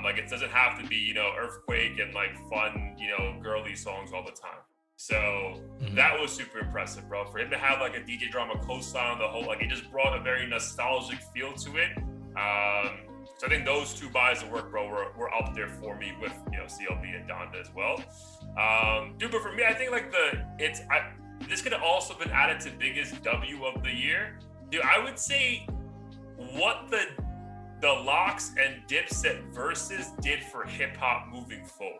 Like, it doesn't have to be, Earthquake and like fun, girly songs all the time. So that was super impressive, bro. For him to have like a DJ Drama co-sign on the whole, like it just brought a very nostalgic feel to it. So I think those two bodies of work, bro, were up there for me with CLB and Donda as well. Dude, but for me, I think like this could have also been added to biggest W of the year. Dude, I would say what the Lox and Dipset verses did for hip hop moving forward.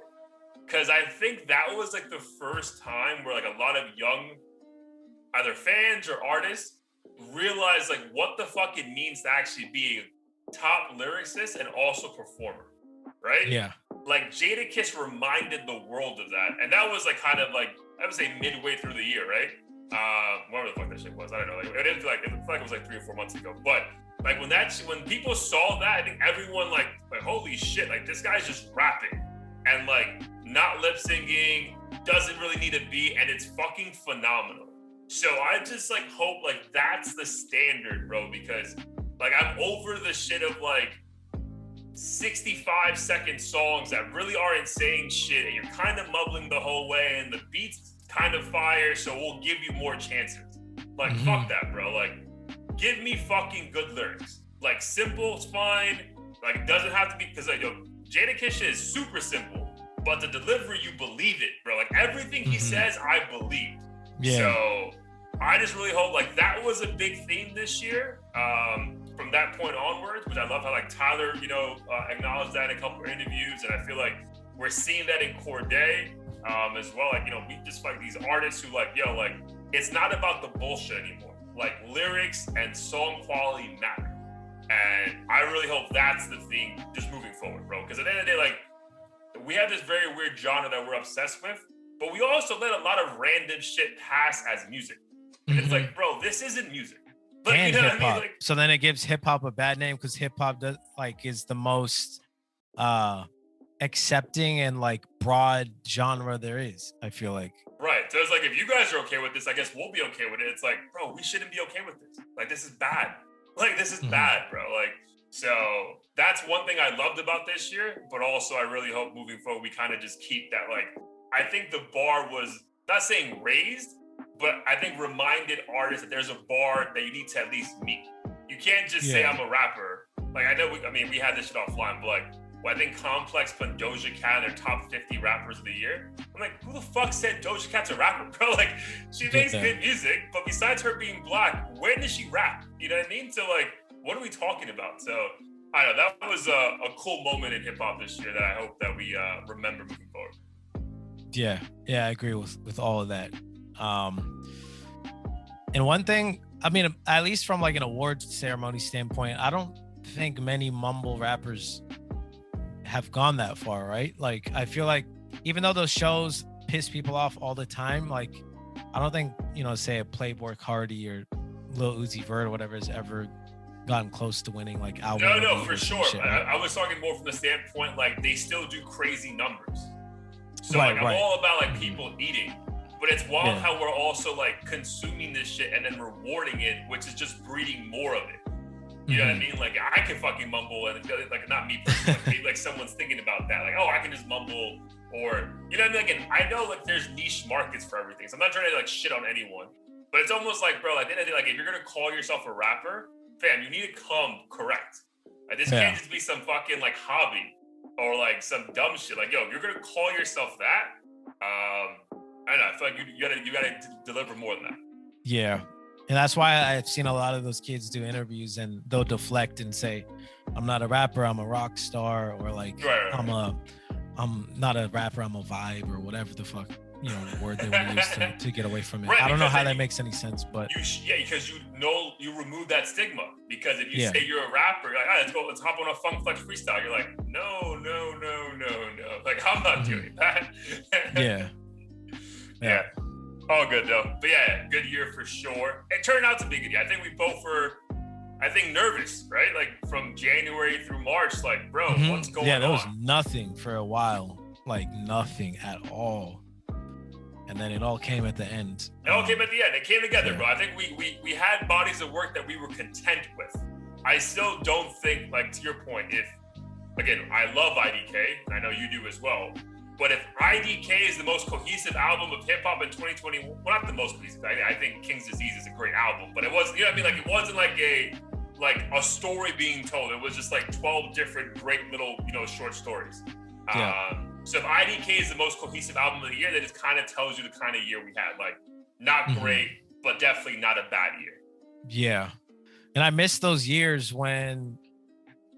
Because I think that was like the first time where like a lot of young either fans or artists realized like what the fuck it means to actually be a top lyricist and also performer, right? Yeah. Like Jadakiss reminded the world of that. And that was like kind of like, I would say midway through the year, right? Whatever the fuck that shit was. I don't know. Like, it felt like it was like 3 or 4 months ago. But like when people saw that, I think everyone like holy shit, like this guy's just rapping and like not lip syncing, doesn't really need a beat, and it's fucking phenomenal. So I just like hope like that's the standard, bro, because like I'm over the shit of like 65-second songs that really aren't saying shit and you're kind of mumbling the whole way and the beat's kind of fire, so we'll give you more chances. Like fuck that, bro. Like give me fucking good lyrics. Like simple's fine. Like it doesn't have to be, because like Jadakiss is super simple, but the delivery, you believe it, bro. Like everything he says, I believe. Yeah. So I just really hope like that was a big theme this year. From that point onwards, which I love how like Tyler, acknowledged that in a couple of interviews, and I feel like we're seeing that in Cordae as well. Like, we just like these artists who like, it's not about the bullshit anymore. Like lyrics and song quality matter. And I really hope that's the thing just moving forward, bro. Because at the end of the day, like we have this very weird genre that we're obsessed with, but we also let a lot of random shit pass as music. And it's like, bro, this isn't music. Like, and you know hip hop. what I mean? Like, so then it gives hip hop a bad name because hip hop is the most accepting and like broad genre there is, I feel like. Right. So it's like, if you guys are okay with this, I guess we'll be okay with it. It's like, bro, we shouldn't be okay with this. Like, this is bad. Like, this is bad, bro. Like, so that's one thing I loved about this year, but also I really hope moving forward we kind of just keep that. Like, I think the bar was not saying raised, but I think reminded artists that there's a bar that you need to at least meet. You can't just say I'm a rapper. Like, I know, we had this shit offline, but like, I think Complex put Doja Cat in their top 50 rappers of the year. I'm like, who the fuck said Doja Cat's a rapper, bro? Like, she makes good music, but besides her being black, where does she rap? You know what I mean? So like, what are we talking about? So I don't know, that was a cool moment in hip hop this year that I hope that we remember moving forward. Yeah, I agree with all of that. And one thing, I mean, at least from like an awards ceremony standpoint, I don't think many mumble rappers have gone that far, right? Like, I feel like even though those shows piss people off all the time, like, I don't think, say a Playboi Carti or Lil Uzi Vert or whatever has ever gotten close to winning like album. No, for sure. Shit, right? I was talking more from the standpoint, like, they still do crazy numbers. So I'm all about like people eating, but it's wild how we're also like consuming this shit and then rewarding it, which is just breeding more of it. You know what I mean? Like, I can fucking mumble, and like, not me personally, like someone's thinking about that. Like, oh, I can just mumble, or, you know what I mean? Like, and I know like there's niche markets for everything. So I'm not trying to like shit on anyone, but it's almost like, bro, at the end of the day, like, if you're going to call yourself a rapper, fam, you need to come correct. Like, this can't just be some fucking like hobby or like some dumb shit. Like, yo, if you're going to call yourself that, I don't know. I feel like you gotta deliver more than that. Yeah. And that's why I've seen a lot of those kids do interviews and they'll deflect and say, I'm not a rapper, I'm a rock star, or like, I'm not a rapper, I'm a vibe, or whatever the fuck, word they would use to get away from it. I don't know how that makes any sense, but because you remove that stigma. Because if you say you're a rapper, you're like, let's hop on a Funk Flex freestyle. You're like, no. Like, I'm not doing that. Yeah. All good though. But yeah, good year for sure. It turned out to be a good year. I think we both were, nervous, right? Like from January through March, like, bro, what's going on? Yeah, there was nothing for a while. Like nothing at all. And then it all came at the end. It all came at the end. It came together, bro. I think we had bodies of work that we were content with. I still don't think, like, to your point, again, I love IDK, and I know you do as well. But if IDK is the most cohesive album of hip hop in 2020, well, not the most cohesive. I think King's Disease is a great album, but it wasn't. You know what I mean? Like, it wasn't like a story being told. It was just like 12 different great little short stories. So if IDK is the most cohesive album of the year, that just kind of tells you the kind of year we had. Like, not great, but definitely not a bad year. Yeah, and I miss those years when,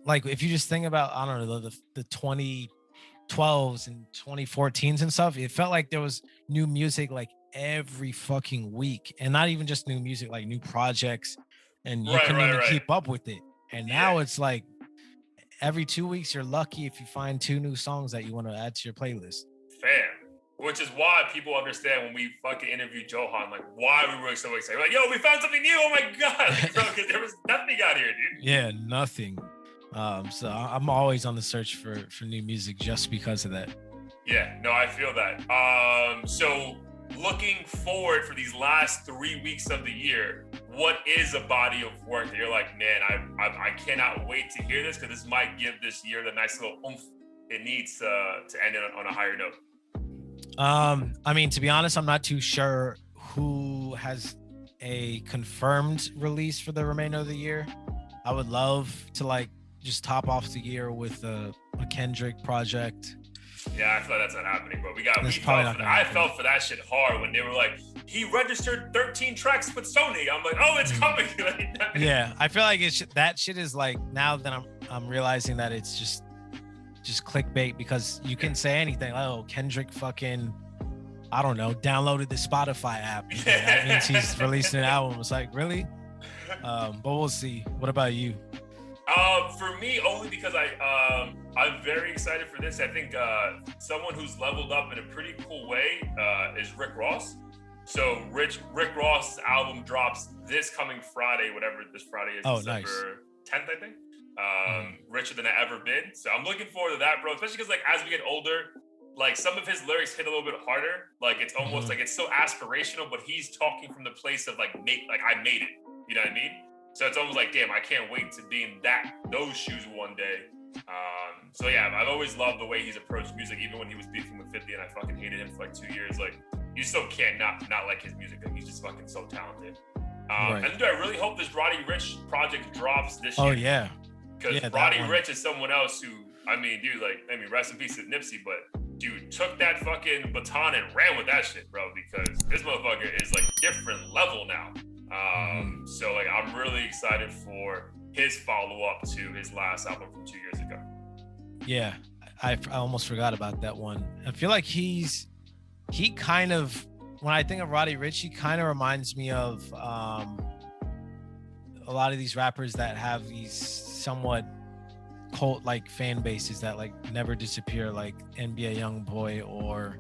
like, if you just think about, I don't know, the 2012s and 2014s and stuff, it felt like there was new music like every fucking week, and not even just new music, like new projects, and you couldn't even keep up with it. And now it's like every 2 weeks you're lucky if you find 2 new songs that you want to add to your playlist. Fam, which is why people understand when we fucking interviewed Johan, like, why we were so excited. Like, yo, we found something new. Oh my god, bro, because there was nothing out here, dude. Yeah, nothing. So I'm always on the search for new music just because of that. Yeah, no, I feel that. So looking forward for these last 3 weeks of the year, what is a body of work that you're like, man, I cannot wait to hear this, because this might give this year the nice little oomph it needs to end it on a higher note? I mean, to be honest, I'm not too sure who has a confirmed release for the remainder of the year. I would love to like just top off the year with a Kendrick project. Yeah, I feel like that's not happening, bro. I felt for that shit hard when they were like, he registered 13 tracks with Sony. I'm like, oh, it's coming. Yeah, I feel like that shit is like, now that I'm realizing that it's just clickbait, because you can say anything. Like, oh, Kendrick fucking, I don't know, downloaded the Spotify app. That means he's releasing an album. It's like, really? But we'll see. What about you? For me, only because I'm very excited for this. I think someone who's leveled up in a pretty cool way is Rick Ross. So Rick Ross's album drops this coming Friday, whatever this Friday is, December 10th, I think. Richer Than I Ever Been. So I'm looking forward to that, bro. Especially because like as we get older, like some of his lyrics hit a little bit harder. Like it's almost like it's so aspirational, but he's talking from the place of like I made it. You know what I mean? So it's almost like, damn, I can't wait to be in those shoes one day. So yeah, I've always loved the way he's approached music, even when he was beefing with 50 and I fucking hated him for like 2 years. Like, you still can't not like his music. Like, he's just fucking so talented. Right. And dude, I really hope this Roddy Ricch project drops this year. Oh yeah. Because Roddy Ricch is someone else who, I mean, dude, like, I mean, rest in peace to Nipsey, but dude took that fucking baton and ran with that shit, bro, because this motherfucker is like different level now. So like I'm really excited for his follow-up to his last album from 2 years ago. Yeah, I almost forgot about that one. I feel like he kind of, when I think of Roddy Ricch, he kind of reminds me of a lot of these rappers that have these somewhat cult like fan bases that like never disappear, like NBA Youngboy or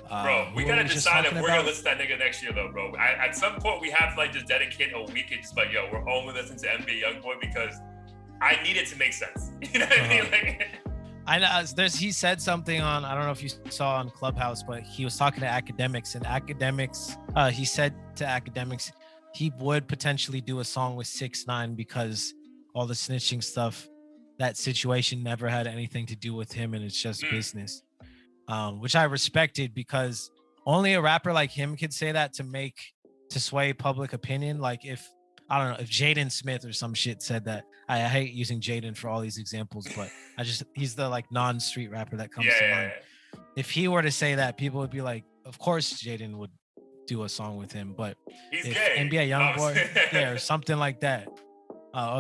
bro, we gotta decide if we're gonna listen to that nigga next year, though, bro. At some point, we have to like just dedicate a week and just like, yo, we're only listening to NBA Youngboy because I need it to make sense. You know what I mean? Like, I know he said something on, I don't know if you saw on Clubhouse, but he was talking to Academics, and he said to Academics he would potentially do a song with 6ix9ine because all the snitching stuff, that situation never had anything to do with him and it's just business. Which I respected, because only a rapper like him could say that to sway public opinion. Like if Jaden Smith or some shit said that. I hate using Jaden for all these examples, but he's the like non-street rapper that comes to mind. If he were to say that, people would be like, of course Jaden would do a song with him, but he's if gay. NBA Youngboy, or something like that.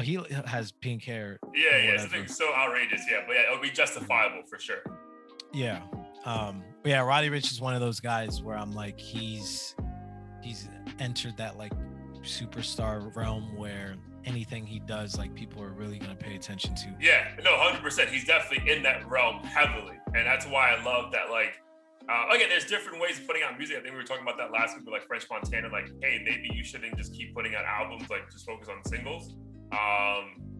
He has pink hair. Yeah, something so outrageous. Yeah, but yeah, it'll be justifiable for sure. Yeah. But yeah, Roddy Ricch is one of those guys where I'm like, he's entered that like superstar realm where anything he does, like people are really gonna pay attention to. Yeah, no, 100%. He's definitely in that realm heavily, and that's why I love that. Like, again, there's different ways of putting out music. I think we were talking about that last week with like French Montana. Like, hey, maybe you shouldn't just keep putting out albums. Like, just focus on singles.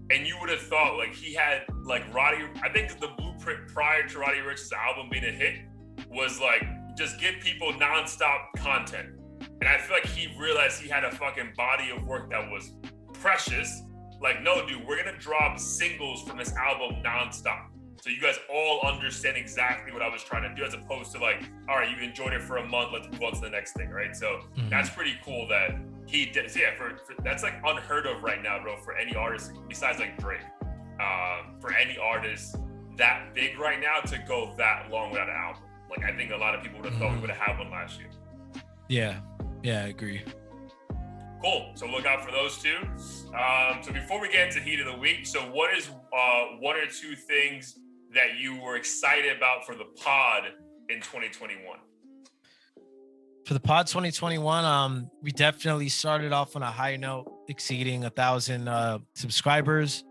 And you would have thought like he had like Roddy. I think the blueprint prior to Roddy Ricch's album being a hit was like just give people nonstop content. And I feel like he realized he had a fucking body of work that was precious. Like, no, dude, we're gonna drop singles from this album nonstop, so you guys all understand exactly what I was trying to do, as opposed to like, all right, you enjoyed it for a month, let's move on to the next thing, right? So that's pretty cool that he did. Yeah, for that's like unheard of right now, bro, for any artist besides like Drake. For any artist that big right now to go that long without an album. Like, I think a lot of people would have thought we would have had one last year. Yeah, I agree. Cool. So look out for those two. So before we get into Heat of the Week, so what is one or two things that you were excited about for the pod in 2021? For the pod 2021, we definitely started off on a high note, exceeding 1,000 subscribers.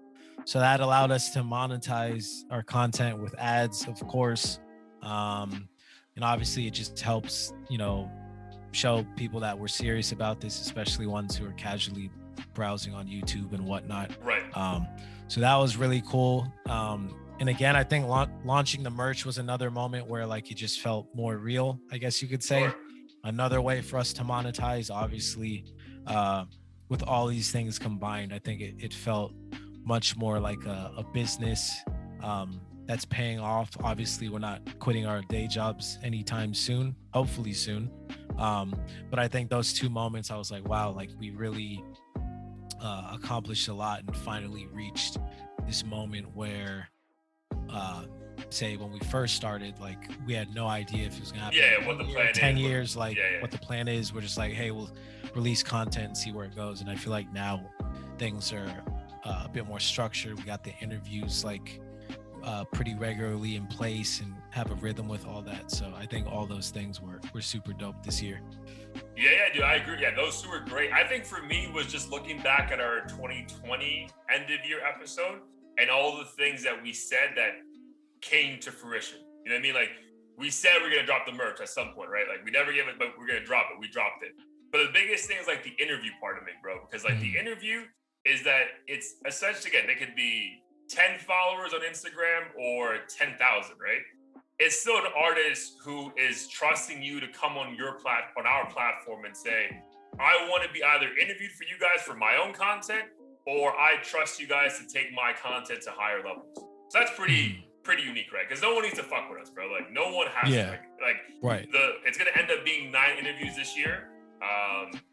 So that allowed us to monetize our content with ads, of course. And obviously it just helps, show people that we're serious about this, especially ones who are casually browsing on YouTube and whatnot. Right. So that was really cool. And again, I think launching the merch was another moment where like it just felt more real, I guess you could say. Sure. Another way for us to monetize, obviously, with all these things combined, I think it felt much more like a business that's paying off. Obviously, we're not quitting our day jobs anytime soon, hopefully soon. But I think those 2 moments, I was like, wow, like we really accomplished a lot and finally reached this moment where say when we first started, like we had no idea if it was gonna happen what the plan 10 is, years, like what the plan is. We're just like, hey, we'll release content and see where it goes. And I feel like now things are a bit more structured. We got the interviews like pretty regularly in place and have a rhythm with all that. So I think all those things were super dope this year. Yeah, dude, I agree. Yeah, those 2 were great. I think for me was just looking back at our 2020 end of year episode and all the things that we said that came to fruition. You know what I mean? Like we said we're gonna drop the merch at some point, right? Like we never gave it, but we're gonna drop it. We dropped it. But the biggest thing is like the interview part of it, bro. Because like the interview is that it's essentially, again, they could be 10 followers on Instagram or 10,000, right? It's still an artist who is trusting you to come on our platform and say, I want to be either interviewed for you guys for my own content, or I trust you guys to take my content to higher levels. So that's pretty unique, right? Because no one needs to fuck with us, bro. Like no one has to. Right. It's gonna end up being 9 interviews this year.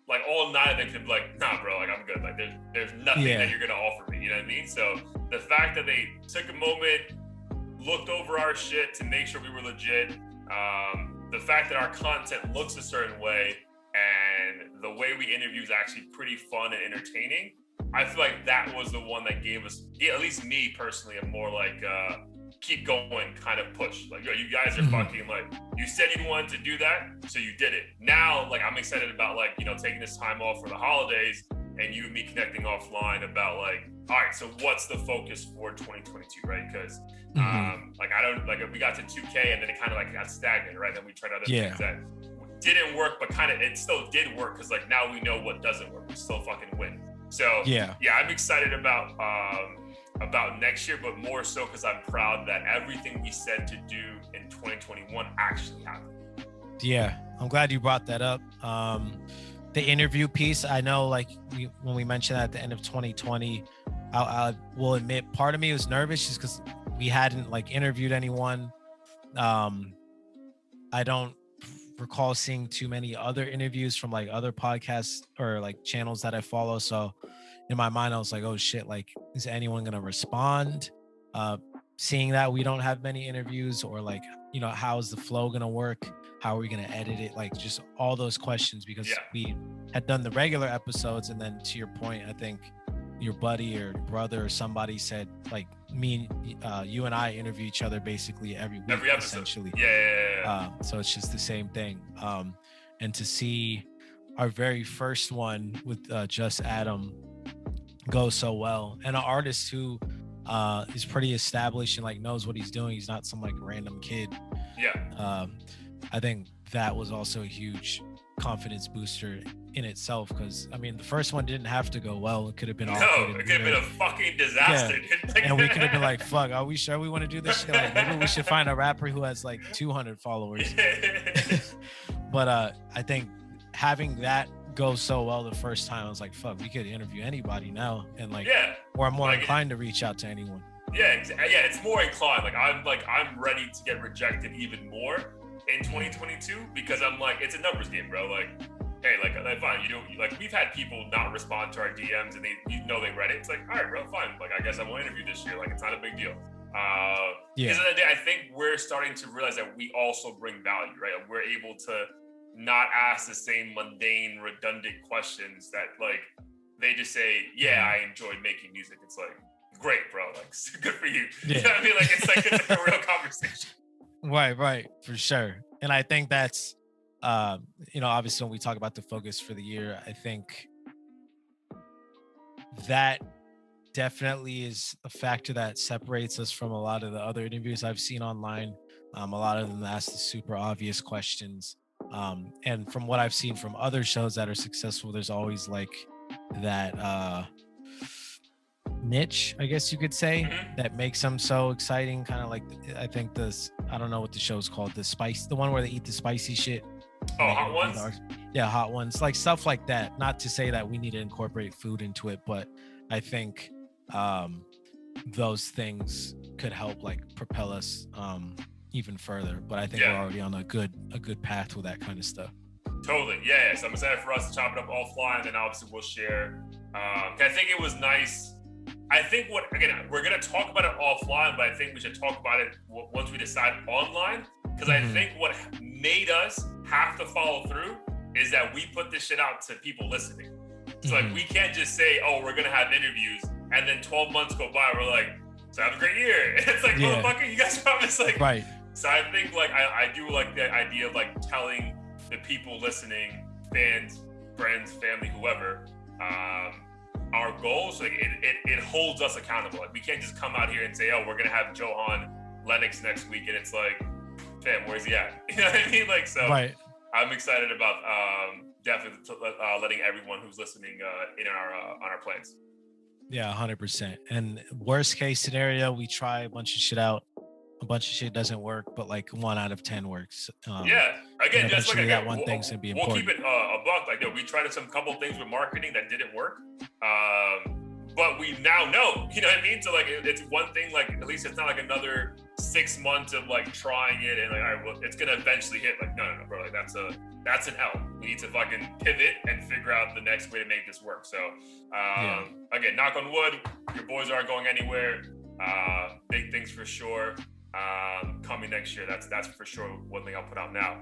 Like all 9 of them could be like, nah, bro, like I'm good. Like there's nothing that you're gonna offer me. You know what I mean? So the fact that they took a moment, looked over our shit to make sure we were legit, the fact that our content looks a certain way and the way we interview is actually pretty fun and entertaining, I feel like that was the one that gave us, at least me personally, a more like keep going kind of push. Like, yo, you guys are fucking, like, you said you wanted to do that, so you did it. Now, like, I'm excited about, like, you know, taking this time off for the holidays and you and me connecting offline about, like, all right, so what's the focus for 2022, right? Because, like, I don't, like, we got to 2K and then it kind of, like, got stagnant, right? Then we tried other things that didn't work, but kind of, it still did work because, like, now we know what doesn't work. We still fucking win. So, yeah, I'm excited about next year, but more so because I'm proud that everything we said to do in 2021 actually happened. Yeah, I'm glad you brought that up. The interview piece, I know, like when we mentioned that at the end of 2020, I will admit part of me was nervous just because we hadn't like interviewed anyone. I don't recall seeing too many other interviews from like other podcasts or like channels that I follow. So in my mind, I was like, oh shit, like, is anyone going to respond? Seeing that we don't have many interviews, or like, you know, how is the flow going to work? How are we going to edit it? Like just all those questions, because we had done the regular episodes. And then to your point, I think your buddy or brother or somebody said like you and I interview each other basically every week, essentially. So it's just the same thing. And to see our very first one with Just Adam go so well, and an artist who is pretty established and like knows what he's doing. He's not some like random kid. I think that was also a huge confidence booster in itself, because I mean the first one didn't have to go well. It could have been awkward. It could have been a fucking disaster. And we could have been like, fuck, are we sure we want to do this shit? Like maybe we should find a rapper who has like 200 followers. But I think having that go so well the first time, I was like, fuck, we could interview anybody now, and like we're more inclined to reach out to anyone. It's more inclined. I'm ready to get rejected even more in 2022, because I'm like, it's a numbers game, bro. Like, hey, like fine, you know, like we've had people not respond to our DMs and they read it. It's like, all right, bro, fine. Like, I guess I won't interview this year. Like, it's not a big deal. Because of the day, I think we're starting to realize that we also bring value, right? We're able to not ask the same mundane, redundant questions that like they just say, I enjoyed making music. It's like, great, bro. Like, good for you. You know what I mean? Like, it's like a real conversation. Right, for sure. And I think that's, you know, obviously when we talk about the focus for the year, I think that definitely is a factor that separates us from a lot of the other interviews I've seen online. A lot of them ask the super obvious questions. And from what I've seen from other shows that are successful, there's always like that niche, I guess you could say, that makes them so exciting. Kind of like, I think I don't know what the show's called, the one where they eat the spicy shit. Hot Ones? Yeah, Hot Ones, like stuff like that. Not to say that we need to incorporate food into it, but I think those things could help like propel us even further. But I think we're already on a good path with that kind of stuff. Totally. Yeah. So I'm excited for us to chop it up offline, and then obviously we'll share. I think it was nice. I think we're going to talk about it offline, but I think we should talk about it once we decide online. Because I think what made us have to follow through is that we put this shit out to people listening. So like, we can't just say, oh, we're going to have interviews, and then 12 months go by, we're like, so have a great year. And it's like, motherfucker, you guys promised like, right. So I think like, I do like the idea of like telling the people listening, fans, friends, family, whoever, our goals. Like it holds us accountable. Like we can't just come out here and say, oh, we're going to have Johan Lennox next week. And it's like, fam, where's he at? You know what I mean? Like, so right. I'm excited about definitely letting everyone who's listening in on our plans. Yeah, 100%. And worst case scenario, we try a bunch of shit out. A bunch of shit doesn't work, but like 1 out of 10 works. Again, just like that one thing's gonna be important. We'll keep it a buck. Like, we tried some couple of things with marketing that didn't work, but we now know. You know what I mean? So like, it's one thing. Like, at least it's not like another 6 months of like trying it and like, all right, well, it's gonna eventually hit. Like, no, bro. Like that's an L. We need to fucking pivot and figure out the next way to make this work. So, again, knock on wood, your boys aren't going anywhere. Big things for sure. Coming next year, that's for sure one thing I'll put out now.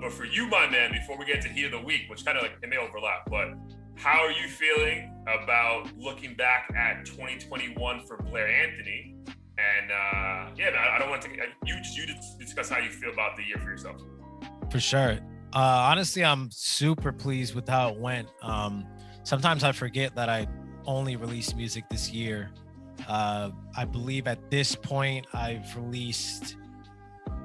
But for you, my man, before we get to Heat of the Week, which kind of like it may overlap, but how are you feeling about looking back at 2021 for Blair Anthony? And man, I don't want to you discuss how you feel about the year for yourself. For sure. Honestly, I'm super pleased with how it went. Sometimes I forget that I only released music this year. I believe at this point I've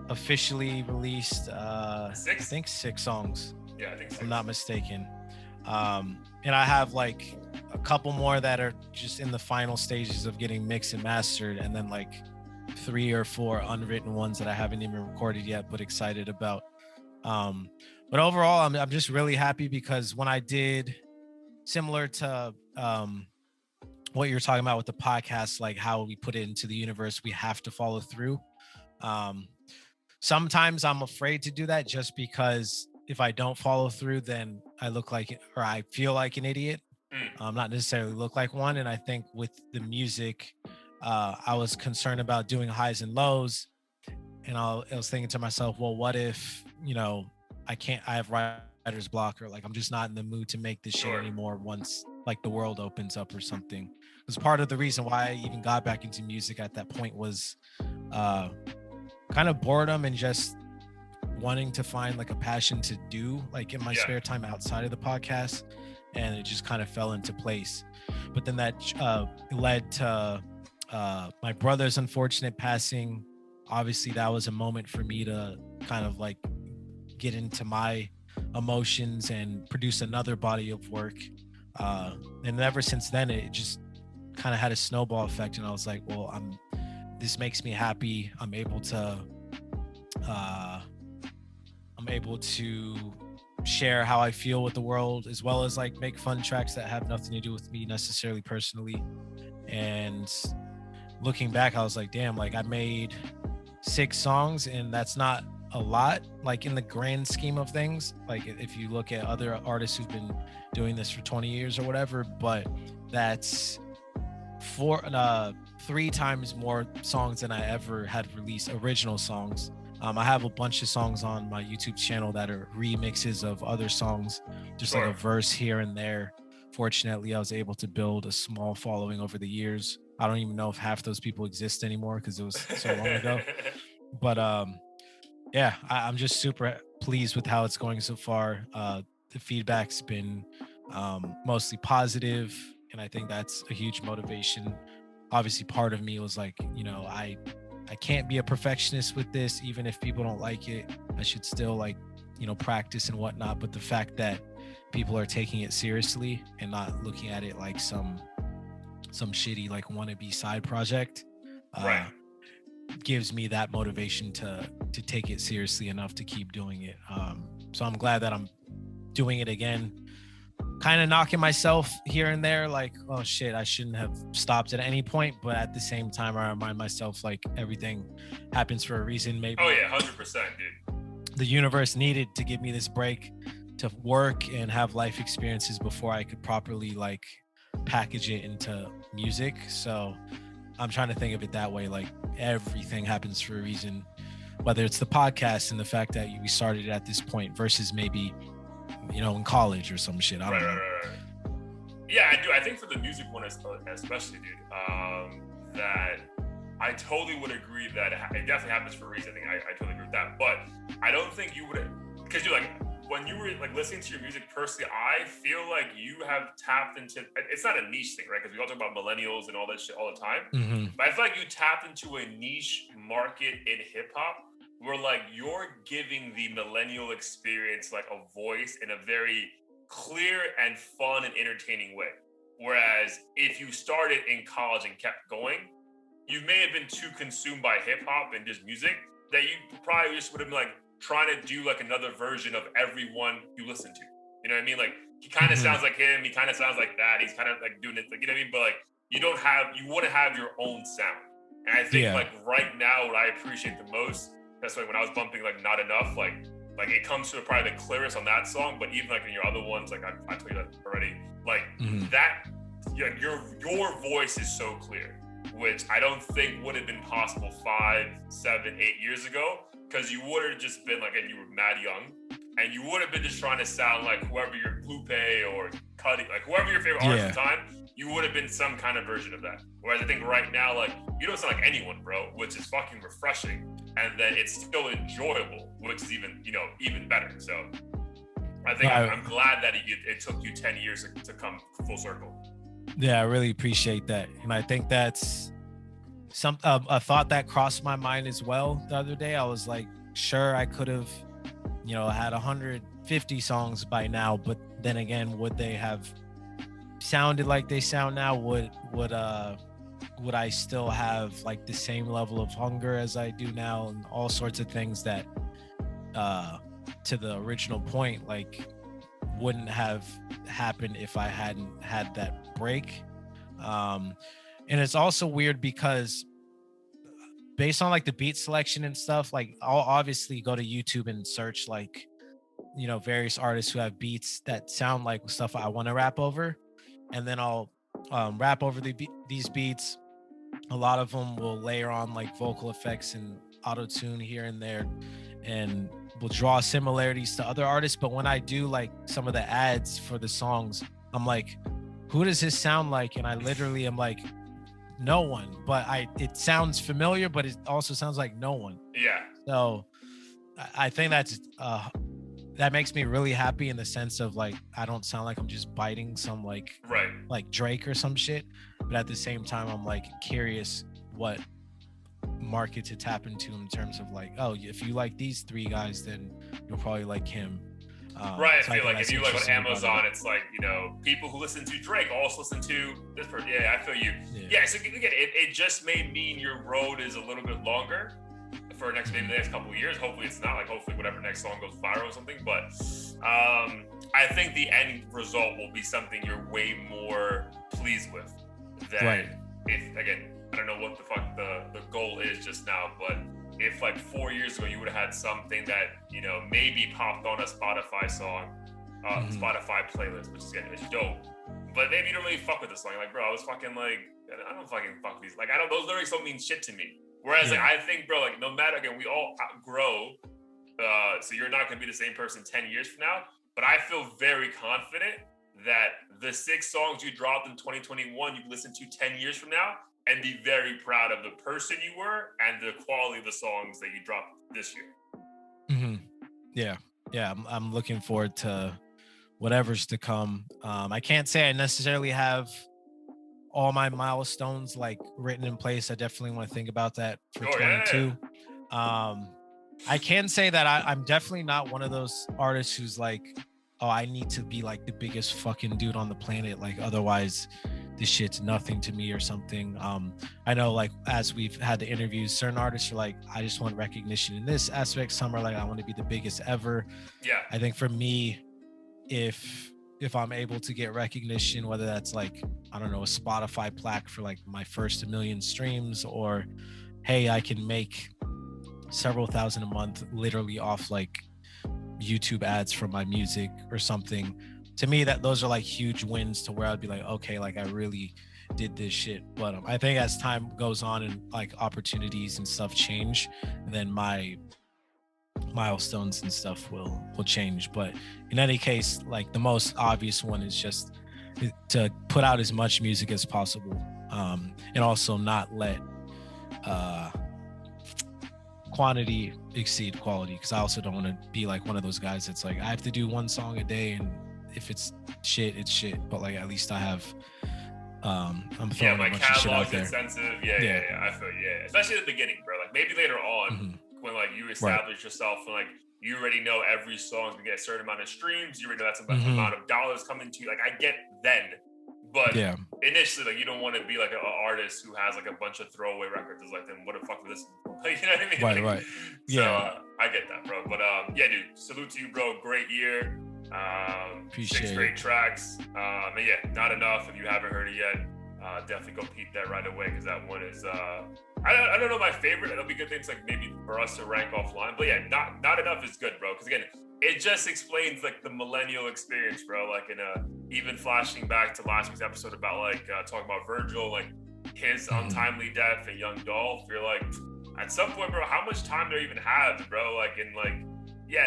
officially released I think 6 songs. Yeah, I think 6. If I'm not mistaken. And I have like a couple more that are just in the final stages of getting mixed and mastered, and then like 3 or 4 unwritten ones that I haven't even recorded yet, but excited about. But overall, I'm just really happy because when I did, similar to what you're talking about with the podcast, like how we put it into the universe, we have to follow through. Sometimes I'm afraid to do that just because if I don't follow through, then I look like it, or I feel like an idiot. Not necessarily look like one. And I think with the music, I was concerned about doing highs and lows. And I was thinking to myself, well, what if, I have writer's block, or like I'm just not in the mood to make this shit anymore once like the world opens up or something. Because part of the reason why I even got back into music at that point was kind of boredom and just wanting to find like a passion to do like in my spare time outside of the podcast, and it just kind of fell into place. But then that led to my brother's unfortunate passing. Obviously that was a moment for me to kind of like get into my emotions and produce another body of work, and ever since then it just kind of had a snowball effect, and I was like, well, this makes me happy. I'm able to share how I feel with the world, as well as like make fun tracks that have nothing to do with me necessarily personally. And looking back, I was like, damn, like I made 6 songs, and that's not a lot, like in the grand scheme of things, like if you look at other artists who've been doing this for 20 years or whatever, but that's 3 times more songs than I ever had released original songs. I have a bunch of songs on my YouTube channel that are remixes of other songs, just like a verse here and there. Fortunately, I was able to build a small following over the years. I don't even know if half those people exist anymore because it was so long ago. But I'm just super pleased with how it's going so far. The feedback's been mostly positive, and I think that's a huge motivation. Obviously, part of me was like, I can't be a perfectionist with this. Even if people don't like it, I should still like, practice and whatnot. But the fact that people are taking it seriously and not looking at it like some shitty like wannabe side project, gives me that motivation to take it seriously enough to keep doing it. So I'm glad that I'm doing it again. kind of knocking myself here and there, like, oh shit, I shouldn't have stopped at any point. But at the same time, I remind myself like everything happens for a reason. Maybe. Oh yeah, 100%, dude. The universe needed to give me this break to work and have life experiences before I could properly like package it into music. So I'm trying to think of it that way. Like everything happens for a reason, whether it's the podcast and the fact that we started it at this point versus maybe, you know, in college or some shit. I don't know. Right. Yeah, I do. I think for the music one especially, dude, that I totally would agree that it definitely happens for a reason. I totally agree with that. But I don't think you would, because you're like, when you were like listening to your music personally, I feel like you have tapped into, it's not a niche thing, right? Because we all talk about millennials and all that shit all the time. Mm-hmm. But I feel like you tapped into a niche market in hip hop where like you're giving the millennial experience like a voice in a very clear and fun and entertaining way. Whereas if you started in college and kept going, you may have been too consumed by hip hop and just music that you probably just would have been like trying to do like another version of everyone you listen to. You know what I mean? Like he kind of sounds like him, he kind of sounds like that. He's kind of like doing it, like, you know what I mean? But like you wouldn't have your own sound. And I think like right now, what I appreciate the most, that's like when I was bumping like Not Enough, like it comes to probably the clearest on that song, but even like in your other ones, like I told you that already, like that, yeah, your voice is so clear, which I don't think would have been possible 5, 7, 8 years ago, because you would have just been like, and you were mad young, and you would have been just trying to sound like whoever your Lupe or Cudi, like whoever your favorite artist at the time, you would have been some kind of version of that. Whereas I think right now, like you don't sound like anyone, bro, which is fucking refreshing. And then it's still enjoyable, which is even better. So I think I'm glad that it took you 10 years to come full circle. Yeah, I really appreciate that. And I think that's a thought that crossed my mind as well the other day. I was like, sure, I could have, had 150 songs by now, but then again, would they have sounded like they sound now? Would I still have like the same level of hunger as I do now, and all sorts of things that to the original point like wouldn't have happened if I hadn't had that break. And it's also weird because based on like the beat selection and stuff, like I'll obviously go to YouTube and search like various artists who have beats that sound like stuff I want to rap over, and then I'll rap over these beats. A lot of them will layer on like vocal effects and auto-tune here and there, and will draw similarities to other artists. But when I do like some of the ads for the songs, I'm like, who does this sound like? And I literally am like, no one. But it sounds familiar, but it also sounds like no one. Yeah. So I think that makes me really happy in the sense of like I don't sound like I'm just biting some like Drake or some shit, but at the same time I'm like curious what market to tap into in terms of like, oh, if you like these 3 guys, then you'll probably like him. Right. So I feel like if you like on Amazon, it's like, people who listen to Drake also listen to this person. Yeah, I feel you. Yeah. So again, it just may mean your road is a little bit longer for maybe the next couple of years. Hopefully it's not, like hopefully whatever next song goes viral or something. But I think the end result will be something you're way more pleased with than if, again, I don't know what the fuck the goal is just now, but if like 4 years ago you would have had something that, maybe popped on a Spotify song, Spotify playlist, which is dope. But maybe you don't really fuck with the song. You're like, bro, I was fucking like, I don't fucking fuck with these. Like, those lyrics don't mean shit to me. Whereas like, I think, bro, like no matter, again, we all grow. So you're not going to be the same person 10 years from now. But I feel very confident that the 6 songs you dropped in 2021, you listen to 10 years from now and be very proud of the person you were and the quality of the songs that you dropped this year. Yeah. I'm looking forward to whatever's to come. I can't say I necessarily have all my milestones like written in place. I definitely want to think about that for 22. I can say that I'm definitely not one of those artists who's like, oh, I need to be like the biggest fucking dude on the planet. Like, otherwise this shit's nothing to me or something. I know like as we've had the interviews, certain artists are like, I just want recognition in this aspect. Some are like, I want to be the biggest ever. Yeah. I think for me, if if I'm able to get recognition, whether that's like, I don't know, a Spotify plaque for like my first 1 million streams, or hey, I can make several thousand a month literally off like YouTube ads for my music or something. To me, that those are like huge wins to where I'd be like, okay, like I really did this shit. But I think as time goes on and like opportunities and stuff change, then my milestones and stuff will change. But in any case, like the most obvious one is just to put out as much music as possible, and also not let quantity exceed quality, because I also don't want to be like one of those guys that's like, I have to do one song a day, and if it's shit, it's shit, but like at least I have I'm throwing my a bunch of shit out catalog's there. extensive. I feel especially at the beginning, bro. Like maybe later on when like you establish yourself and like you already know every song's gonna get a certain amount of streams, you already know that's amount of dollars coming to you. Like I get then, but initially, like you don't want to be like an artist who has like a bunch of throwaway records. It's like, then what the fuck was this? Like, you know what I mean? Right. So I get that, bro. But dude, salute to you, bro. Great year. Appreciate 6 great tracks. And Not Enough. If you haven't heard it yet, definitely go peep that right away, because that one is I don't know my favorite. It'll be good things like maybe for us to rank offline. But Not Enough is good, bro. Because again, it just explains like the millennial experience, bro. Like even flashing back to last week's episode about like talking about Virgil, like his untimely death and Young Dolph. You're like, at some point, bro, how much time do I even have, bro? Like, and like,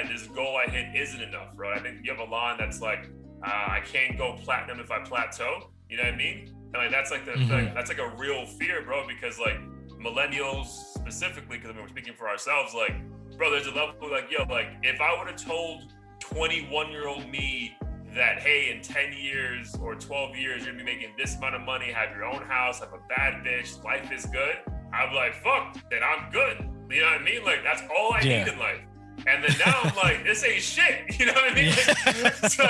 this goal I hit isn't enough, bro. I think you have a line that's like, I can't go platinum if I plateau. You know what I mean? And like that's like that's like a real fear, bro, because like millennials specifically, because I mean we're speaking for ourselves, like, bro, there's a level like, like if I would have told 21-year-old me that, hey, in 10 years or 12 years, you're gonna be making this amount of money, have your own house, have a bad bitch, life is good, I'd be like, fuck, then I'm good. You know what I mean? Like that's all I need in life. And then now I'm like, this ain't shit. You know what I mean? So,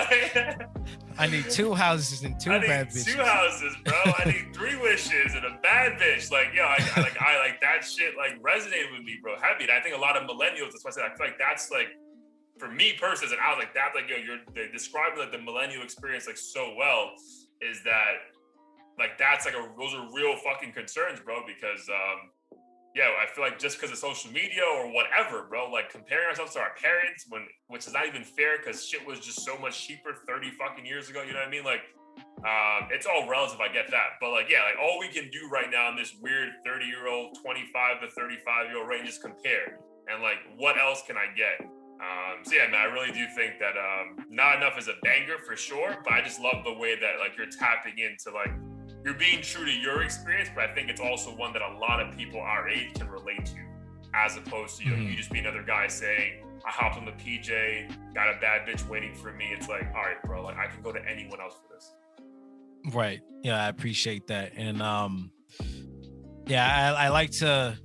I need 2 houses and 2 bad bitches. 2 houses, bro. I need 3 wishes and a bad bitch. Like, I like that shit. Like resonated with me, bro. Heavy. And I think a lot of millennials. That's why I said I feel like that's like, for me personally, and I was like that. Like, you're describing like the millennial experience like so well. Is that like that's like those are real fucking concerns, bro. Because I feel like just because of social media or whatever, bro, like comparing ourselves to our parents, which is not even fair, because shit was just so much cheaper 30 fucking years ago. You know what I mean? Like, it's all relative. I get that, but like, like all we can do right now in this weird 30-year-old, 25 to 35-year-old range is compare, and like, what else can I get? Man, I really do think that Not Enough is a banger for sure, but I just love the way that like you're tapping into like. You're being true to your experience, but I think it's also one that a lot of people our age can relate to, as opposed to you just be another guy saying, I hopped on the PJ, got a bad bitch waiting for me. It's like, all right, bro, like I can go to anyone else for this. Right. Yeah, I appreciate that. And I like to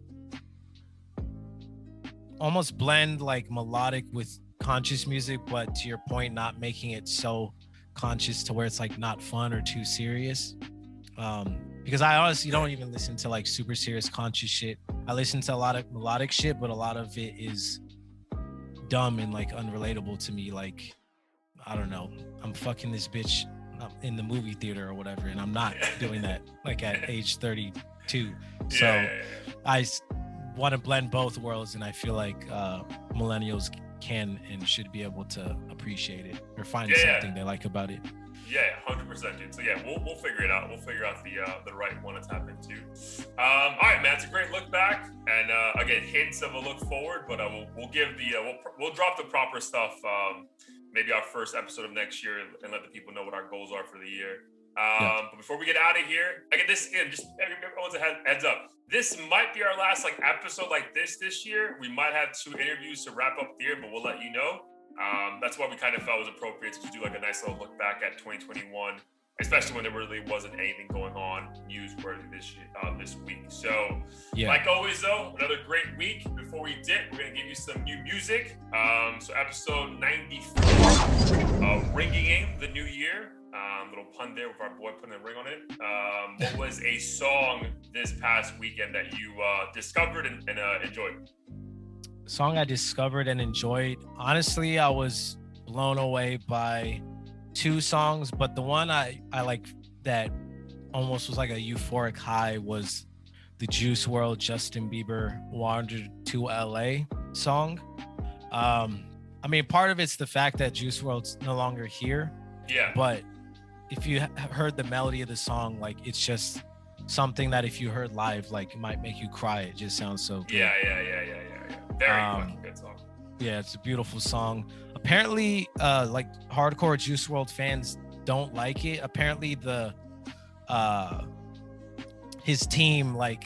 almost blend like melodic with conscious music, but to your point, not making it so conscious to where it's like not fun or too serious. Because I honestly don't even listen to like super serious conscious shit. I listen to a lot of melodic shit, but a lot of it is dumb and like unrelatable to me. Like, I don't know, I'm fucking this bitch in the movie theater or whatever, and I'm not doing that like at age 32. So I want to blend both worlds, and I feel like millennials can and should be able to appreciate it or find something they like about it. 100%, dude. So we'll figure it out. We'll figure out the right one to tap into. All right, man. It's a great look back, and again, hints of a look forward. But we'll give we'll drop the proper stuff. Maybe our first episode of next year, and let the people know what our goals are for the year. But before we get out of here, again, just everyone's a heads up. This might be our last like episode like this year. We might have 2 interviews to wrap up the year, but we'll let you know. That's why we kind of felt it was appropriate to just do like a nice little look back at 2021, especially when there really wasn't anything going on newsworthy this week. So, like always, though, another great week. Before we dip, we're gonna give you some new music. So, episode 94, Ringing In the New Year. Little pun there with our boy putting a ring on it. What was a song this past weekend that you discovered and enjoyed? Song I discovered and enjoyed. Honestly, I was blown away by two songs, but the one I like that almost was like a euphoric high was the Juice World Justin Bieber Wandered to LA song. I mean, part of it's the fact that Juice World's no longer here. Yeah. But if you heard the melody of the song, like it's just something that if you heard live, like it might make you cry. It just sounds so good. Yeah. Very fucking good song. Yeah, it's a beautiful song. Apparently, like hardcore Juice World fans don't like it. Apparently, his team, like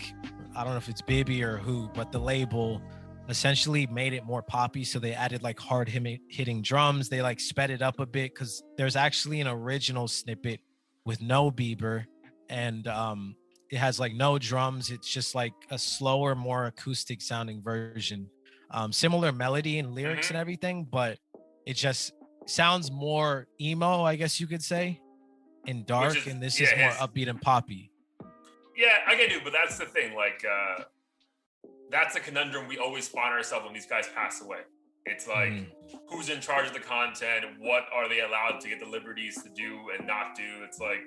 I don't know if it's Bibby or who, but the label essentially made it more poppy, so they added like hard hitting drums. They like sped it up a bit because there's actually an original snippet with no Bieber, and it has like no drums. It's just like a slower, more acoustic sounding version, similar melody and lyrics and everything, but it just sounds more emo, I guess you could say, and dark, and this is more upbeat and poppy. Yeah, I get it, but that's the thing, like that's a conundrum we always find ourselves when these guys pass away. It's like, who's in charge of the content? What are they allowed to get the liberties to do and not do? It's like,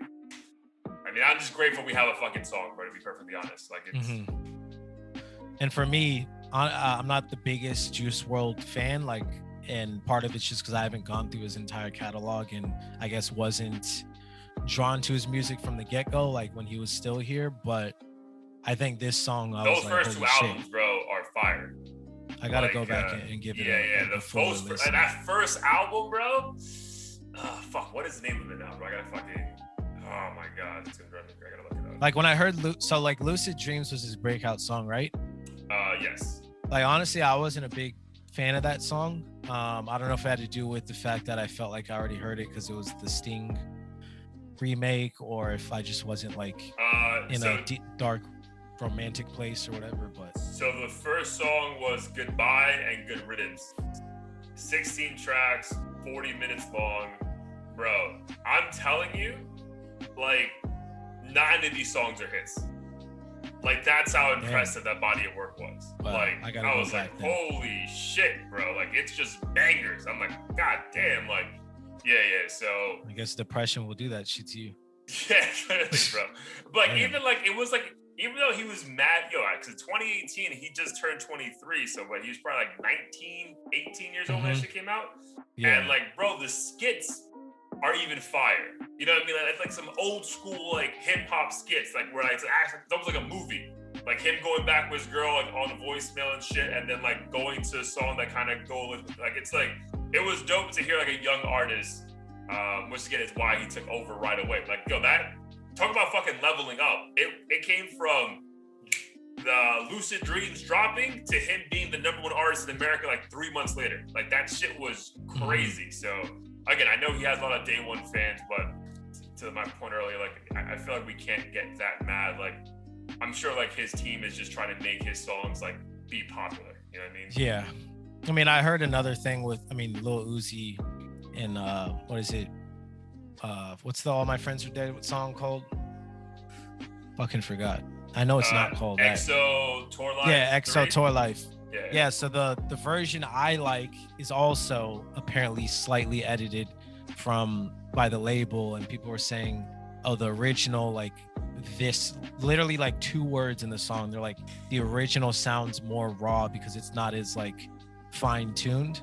I mean, I'm just grateful we have a fucking song, bro, to be perfectly honest. Like, it's... And for me, I'm not the biggest Juice WRLD fan, like, and part of it's just because I haven't gone through his entire catalog and I guess wasn't drawn to his music from the get-go, like when he was still here. But I think this song, those first two albums, bro, are fire. I gotta go back and give it a full listen. That first album, bro. Fuck, what is the name of it now, bro? I gotta fucking. Oh my god, it's gonna drive me crazy. I gotta look it up. Like when I heard, like Lucid Dreams was his breakout song, right? Yes. Like honestly, I wasn't a big fan of that song. I don't know if it had to do with the fact that I felt like I already heard it because it was the Sting remake, or if I just wasn't like in a deep, dark romantic place or whatever. But so the first song was Goodbye and Good Riddance, 16 tracks, 40 minutes long. Bro, I'm telling you, like 9 of these songs are hits. Like that's how impressive that body of work was. Wow, like I was like, holy shit, bro. Like it's just bangers. I'm like, god damn, like yeah. So I guess depression will do that shit to you. Yeah, bro. But like, even like it was like, even though he was mad, because 2018 he just turned 23, so he was probably like 19, 18 years old when that shit came out. Yeah. And like, bro, the skits are even fire. You know what I mean? Like, it's like some old school like hip hop skits, like where like, it's almost like a movie. Like him going back with his girl like on voicemail and shit, and then like going to a song that kind of go with, like, it's like, it was dope to hear like a young artist, which again is why he took over right away. Like, yo, that, talk about fucking leveling up. It came from the Lucid Dreams dropping to him being the #1 artist in America like 3 months later. Like that shit was crazy. So again, I know he has a lot of day one fans, but to my point earlier, like I feel like we can't get that mad. Like I'm sure like his team is just trying to make his songs like be popular. You know what I mean? Yeah. I mean, I heard another thing with, Lil Uzi and what is it? What's the All My Friends Are Dead song called? Fucking forgot. I know it's not called EXO Tour Life. Yeah, EXO 3. Tour Life. Yeah. So the version I like is also apparently slightly edited by the label, and people were saying, oh, the original, like this, literally like 2 words in the song, they're like, the original sounds more raw because it's not as like fine-tuned.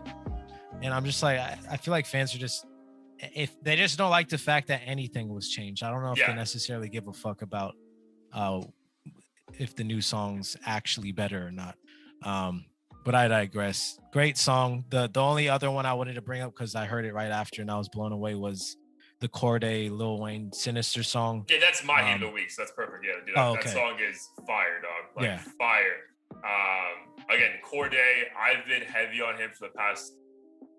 And I'm just like, I feel like fans are just, if they just don't like the fact that anything was changed. I don't know if they necessarily give a fuck about if the new song's actually better or not. But I digress. Great song. The only other one I wanted to bring up, because I heard it right after and I was blown away, was the Cordae Lil Wayne Sinister song. Yeah, that's my hit of the week, so that's perfect. Yeah, dude, that song is fire, dog. Like fire. Again, Cordae, I've been heavy on him for the past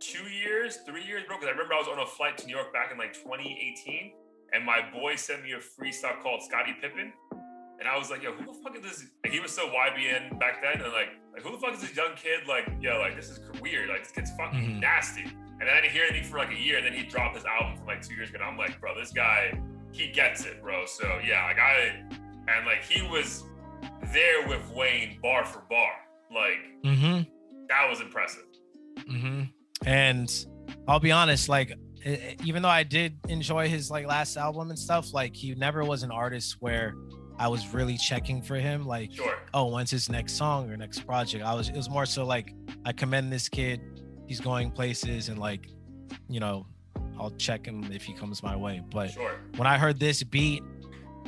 3 years, bro, because I remember I was on a flight to New York back in like 2018, and my boy sent me a freestyle called Scottie Pippen, and I was like, yo, who the fuck is this? Like, he was so YBN back then, and like who the fuck is this young kid? Like, yo, like this is weird. Like this kid's fucking nasty. And then I didn't hear anything for like a year, and then he dropped his album from like 2 years ago, and I'm like, bro, this guy, he gets it, bro. So yeah, like he was there with Wayne bar for bar. Like that was impressive. And I'll be honest, like even though I did enjoy his like last album and stuff, like he never was an artist where I was really checking for him. Like, Sure. oh, when's his next song or next project? It was more so like, I commend this kid. He's going places, and like, you know, I'll check him if he comes my way. But Sure. when I heard this beat,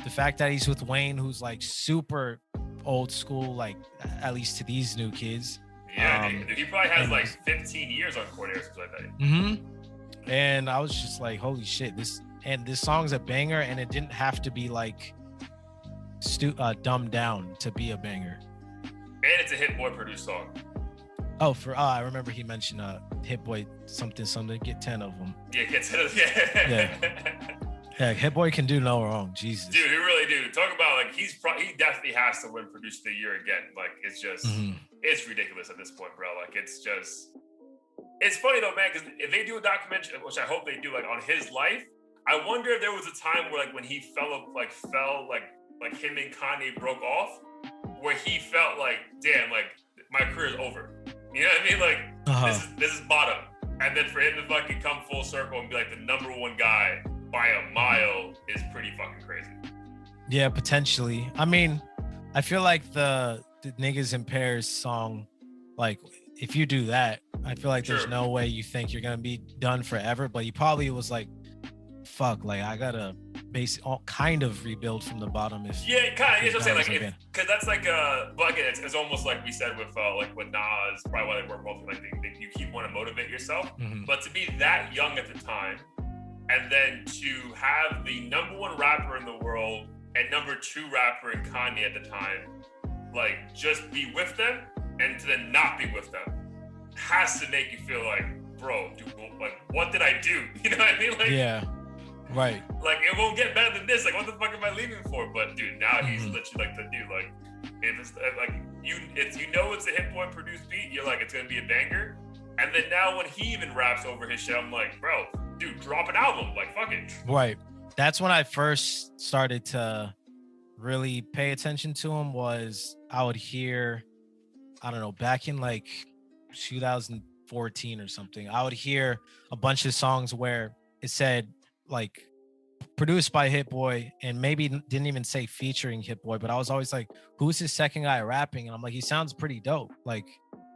the fact that he's with Wayne, who's like super old school, like at least to these new kids. Yeah, dude, he probably has like 15 years on Cordair or something like that. Mm-hmm. And I was just like, holy shit, this song's a banger, and it didn't have to be like dumbed down to be a banger. And it's a Hit Boy produced song. Oh, I remember he mentioned Hit Boy something, get 10 of them. Yeah, get 10 of them. Yeah, Hit Boy can do no wrong. Jesus. Dude, he really do. Talk about like he definitely has to win Producer of the Year again. Like it's just it's ridiculous at this point, bro. Like it's funny though, man, because if they do a documentary, which I hope they do, like on his life, I wonder if there was a time where like when he fell like him and Kanye broke off, where he felt like, damn, like my career is over. You know what I mean? Like this is bottom. And then for him to fucking come full circle and be like the number one guy by a mile is pretty fucking crazy. Yeah, potentially. I mean, I feel like the Niggas in Pairs song, like if you do that, I feel like there's no way you think you're gonna be done forever. But he probably was like, fuck, like I gotta all kind of rebuild from the bottom. Yeah, kind of. What I'm saying, like, because that's like but again, it's almost like we said with Nas, probably why they work both. Like, you keep wanting to motivate yourself, but to be that young at the time, and then to have the number one rapper in the world and number two rapper in Kanye at the time, like just be with them, and to then not be with them, has to make you feel like, bro, dude, like what did I do? You know what I mean? Like, yeah. Right. Like it won't get better than this. Like what the fuck am I leaving for? But dude, now he's literally like the dude. Like if it's like if you know it's a Hit Boy produced beat, you're like it's gonna be a banger. And then now when he even raps over his shit, I'm like, bro, dude, drop an album. Like fuck it. Right. That's when I first started to really pay attention to him. Was I would hear, I don't know, back in like 2014 or something, I would hear a bunch of songs where it said like produced by Hit Boy, and maybe didn't even say featuring Hit Boy, but I was always like, who's his second guy rapping? And I'm like, he sounds pretty dope. Like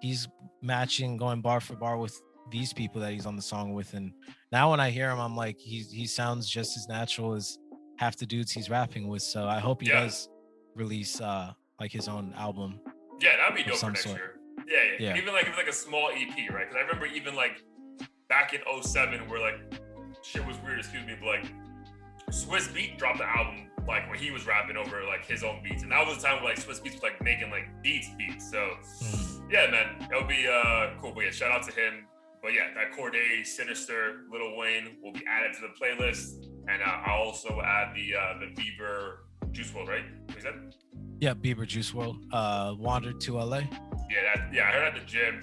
he's matching, going bar for bar with these people that he's on the song with. And now when I hear him, I'm like, he sounds just as natural as half the dudes he's rapping with. So I hope he does release like his own album. Yeah, that'd be dope for next year. Yeah. Even like it was like a small EP, right? Because I remember even like back in 2007 where like shit was weird, but like Swiss Beat dropped the album like where he was rapping over like his own beats, and that was the time where like Swiss Beats was like making like beats. So yeah, man, it'll be cool. But yeah, shout out to him. But yeah, that Cordae, Sinister, Lil Wayne will be added to the playlist, and I'll also add the Bieber Juice WRLD, right? What is that? Yeah, Bieber Juice WRLD. Wandered to LA. Yeah, I heard at the gym.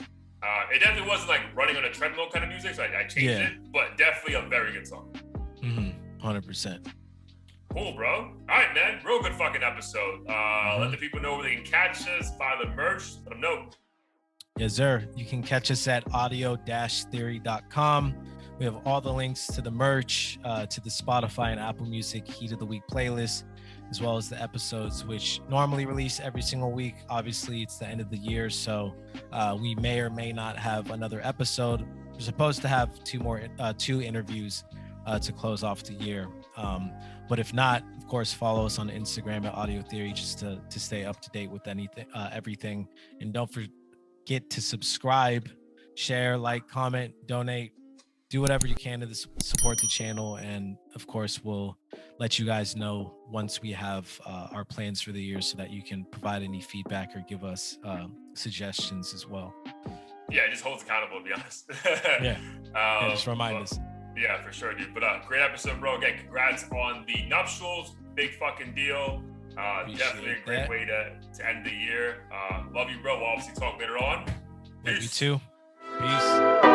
It definitely wasn't like running on a treadmill kind of music, so I changed it, but definitely a very good song. 100%. Cool, bro. All right, man. Real good fucking episode. Let the people know where they can catch us, buy the merch, let them know. Yes, sir. You can catch us at audio-theory.com. We have all the links to the merch, to the Spotify and Apple Music Heat of the Week playlist, as well as the episodes, which normally release every single week. Obviously, it's the end of the year, so we may or may not have another episode. We're supposed to have two interviews to close off the year. But if not, of course, follow us on Instagram at Audio Theory just to stay up to date with everything. And don't forget to subscribe, share, like, comment, donate, do whatever you can to support the channel. And of course, we'll let you guys know once we have our plans for the year so that you can provide any feedback or give us suggestions as well. Yeah, it just holds accountable, to be honest. Just remind us. Yeah, for sure, dude. But great episode, bro. Again, congrats on the nuptials. Big fucking deal. Definitely a great way to end the year. Love you, bro. We'll obviously talk later on. Love you too. Peace.